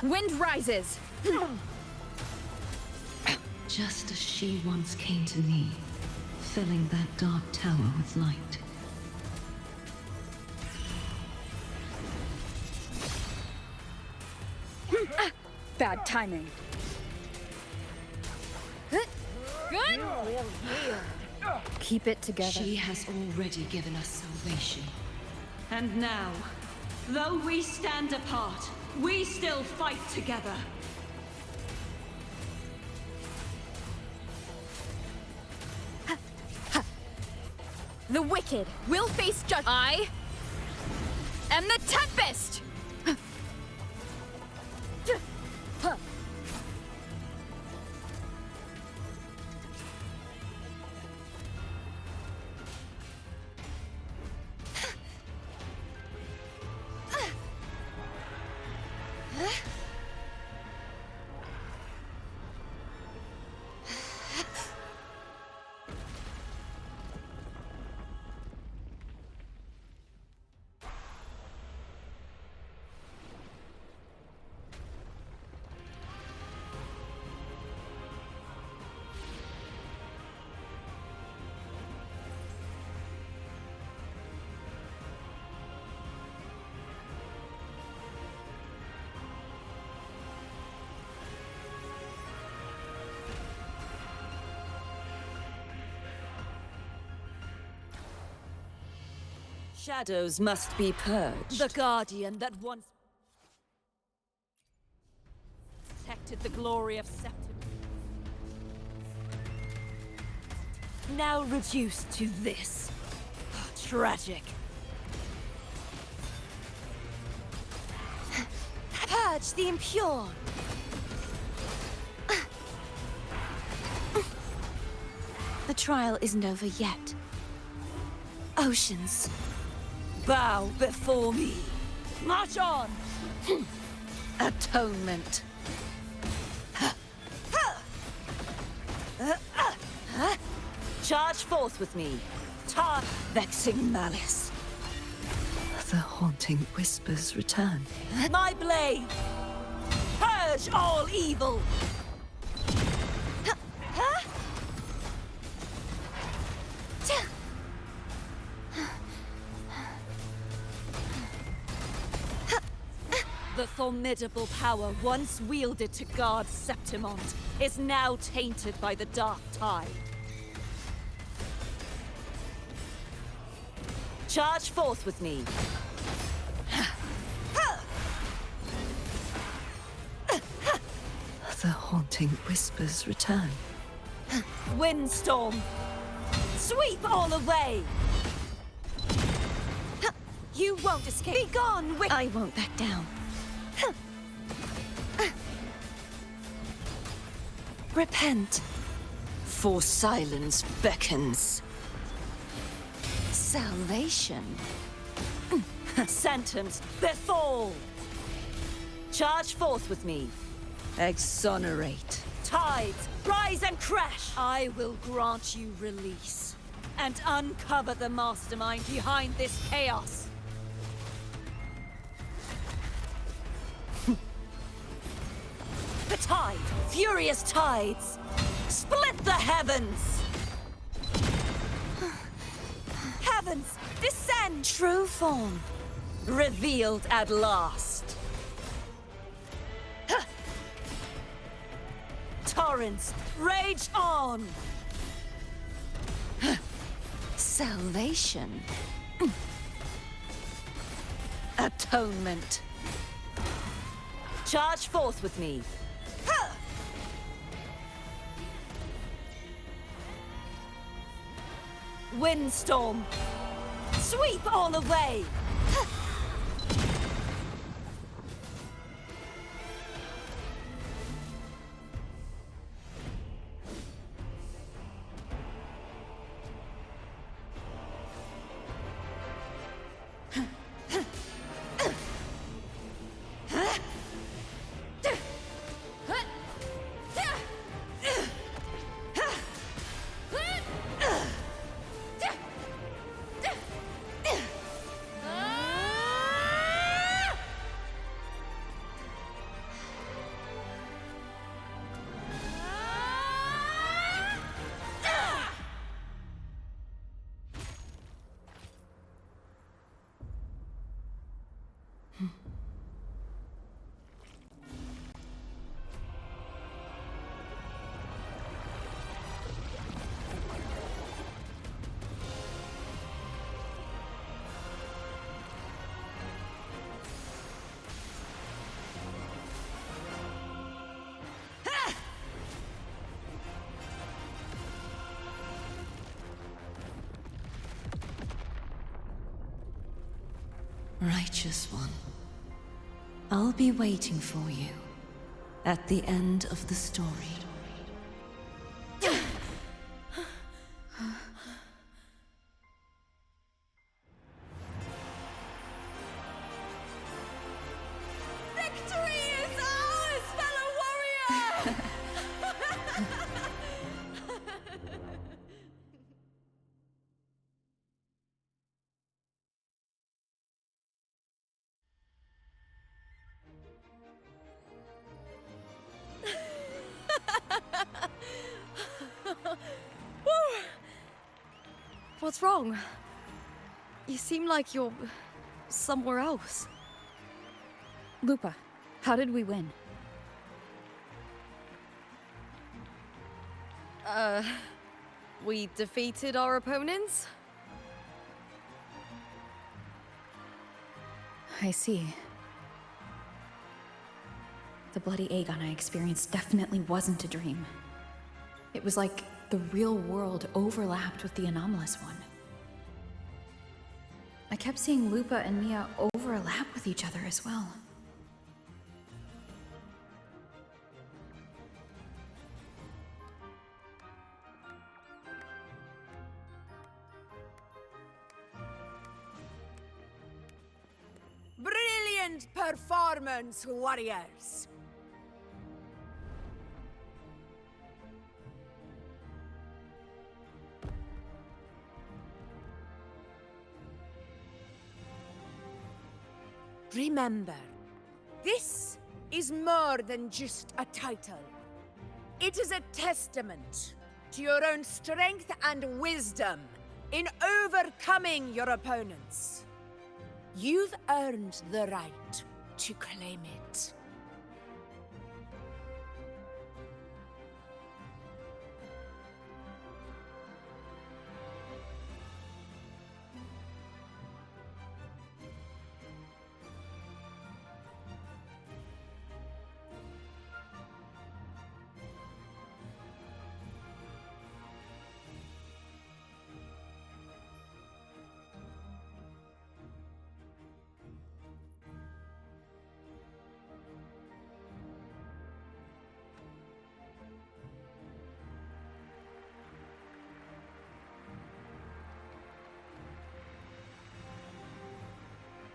Wind rises. Just as she once came to me, filling that dark tower with light. Bad timing. Good? Keep it together. She has already given us salvation. And now, though we stand apart, we still fight together. The wicked will face judgment. I am the Tempest! Shadows must be purged. The Guardian that once protected the glory of Septim. Now reduced to this. Tragic. Purge the impure. The trial isn't over yet. Oceans, bow before me. March on! Atonement. Charge forth with me. Vexing malice. The haunting whispers return. My blade! Purge all evil! The formidable power once wielded to guard Septimont is now tainted by the dark tide. Charge forth with me. The haunting whispers return. Windstorm! Sweep all away! You won't escape! Be gone, I won't back down. Repent. For silence beckons. Salvation. Sentence befall. Charge forth with me. Exonerate. Tides, rise and crash! I will grant you release and uncover the mastermind behind this chaos. The tide, furious tides, split the heavens! Heavens, descend! True form, revealed at last. Torrents, rage on! Salvation. Atonement. Charge forth with me. Windstorm! Sweep all away! Righteous one, I'll be waiting for you at the end of the story. Victory is ours, fellow warrior! What's wrong? You seem like you're somewhere else. Lupa, how did we win? We defeated our opponents? I see. The bloody Aegon I experienced definitely wasn't a dream. It was like the real world overlapped with the anomalous one. I kept seeing Lupa and Mia overlap with each other as well. Grand performance, warriors! Remember, this is more than just a title. It is a testament to your own strength and wisdom in overcoming your opponents. You've earned the right to claim it.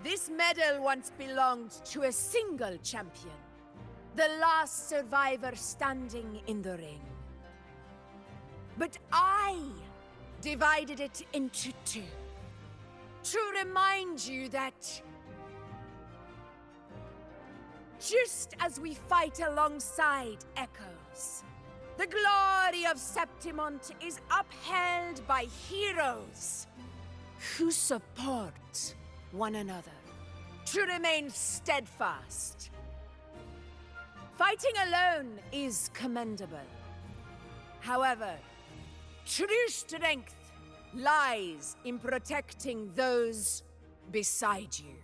This medal once belonged to a single champion, the last survivor standing in the ring. But I divided it into two, to remind you that just as we fight alongside echoes, the glory of Septimont is upheld by heroes who support one another, to remain steadfast. Fighting alone is commendable. However, true strength lies in protecting those beside you.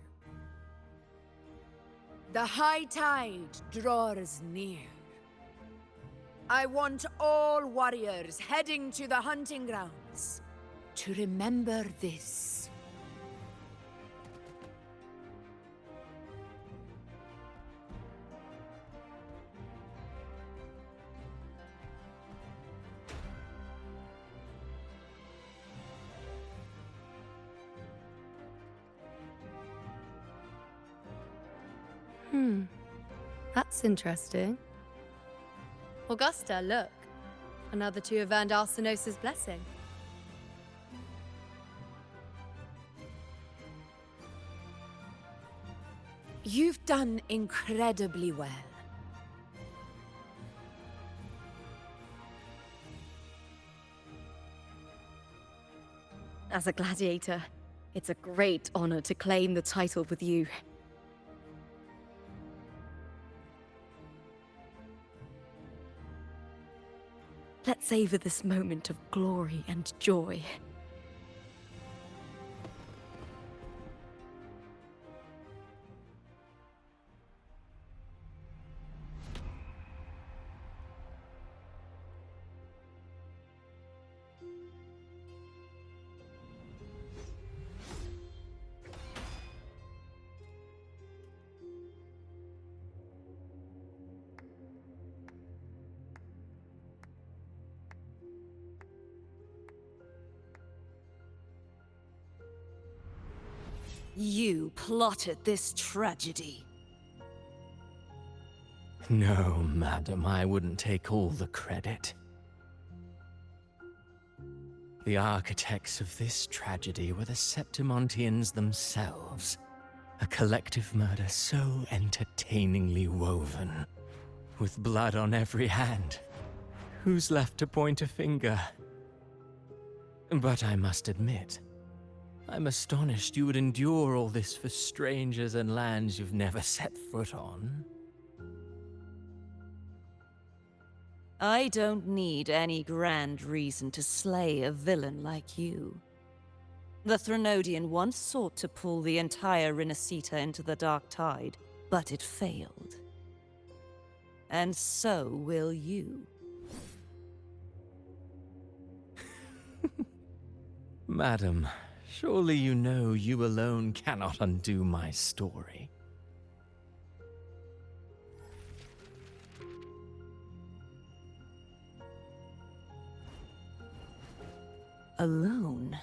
The high tide draws near. I want all warriors heading to the hunting grounds to remember this. That's interesting. Augusta, look. Another two have earned Arsenos' blessing. You've done incredibly well. As a gladiator, it's a great honor to claim the title with you. Let's savor this moment of glory and joy. You plotted this tragedy. No, madam, I wouldn't take all the credit. The architects of this tragedy were the Septimontians themselves. A collective murder so entertainingly woven. With blood on every hand. Who's left to point a finger? But I must admit, I'm astonished you would endure all this for strangers and lands you've never set foot on. I don't need any grand reason to slay a villain like you. The Threnodian once sought to pull the entire Rinascita into the Dark Tide, but it failed. And so will you. Madam, surely you know you alone cannot undo my story. Alone?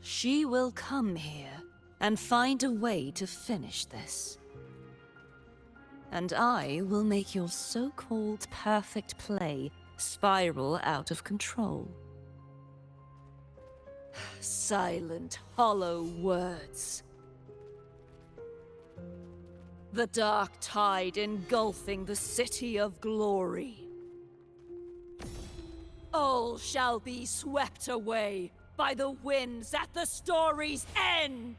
She will come here and find a way to finish this. And I will make your so-called perfect play spiral out of control. Silent, hollow words. The dark tide engulfing the city of glory. All shall be swept away by the winds at the story's end!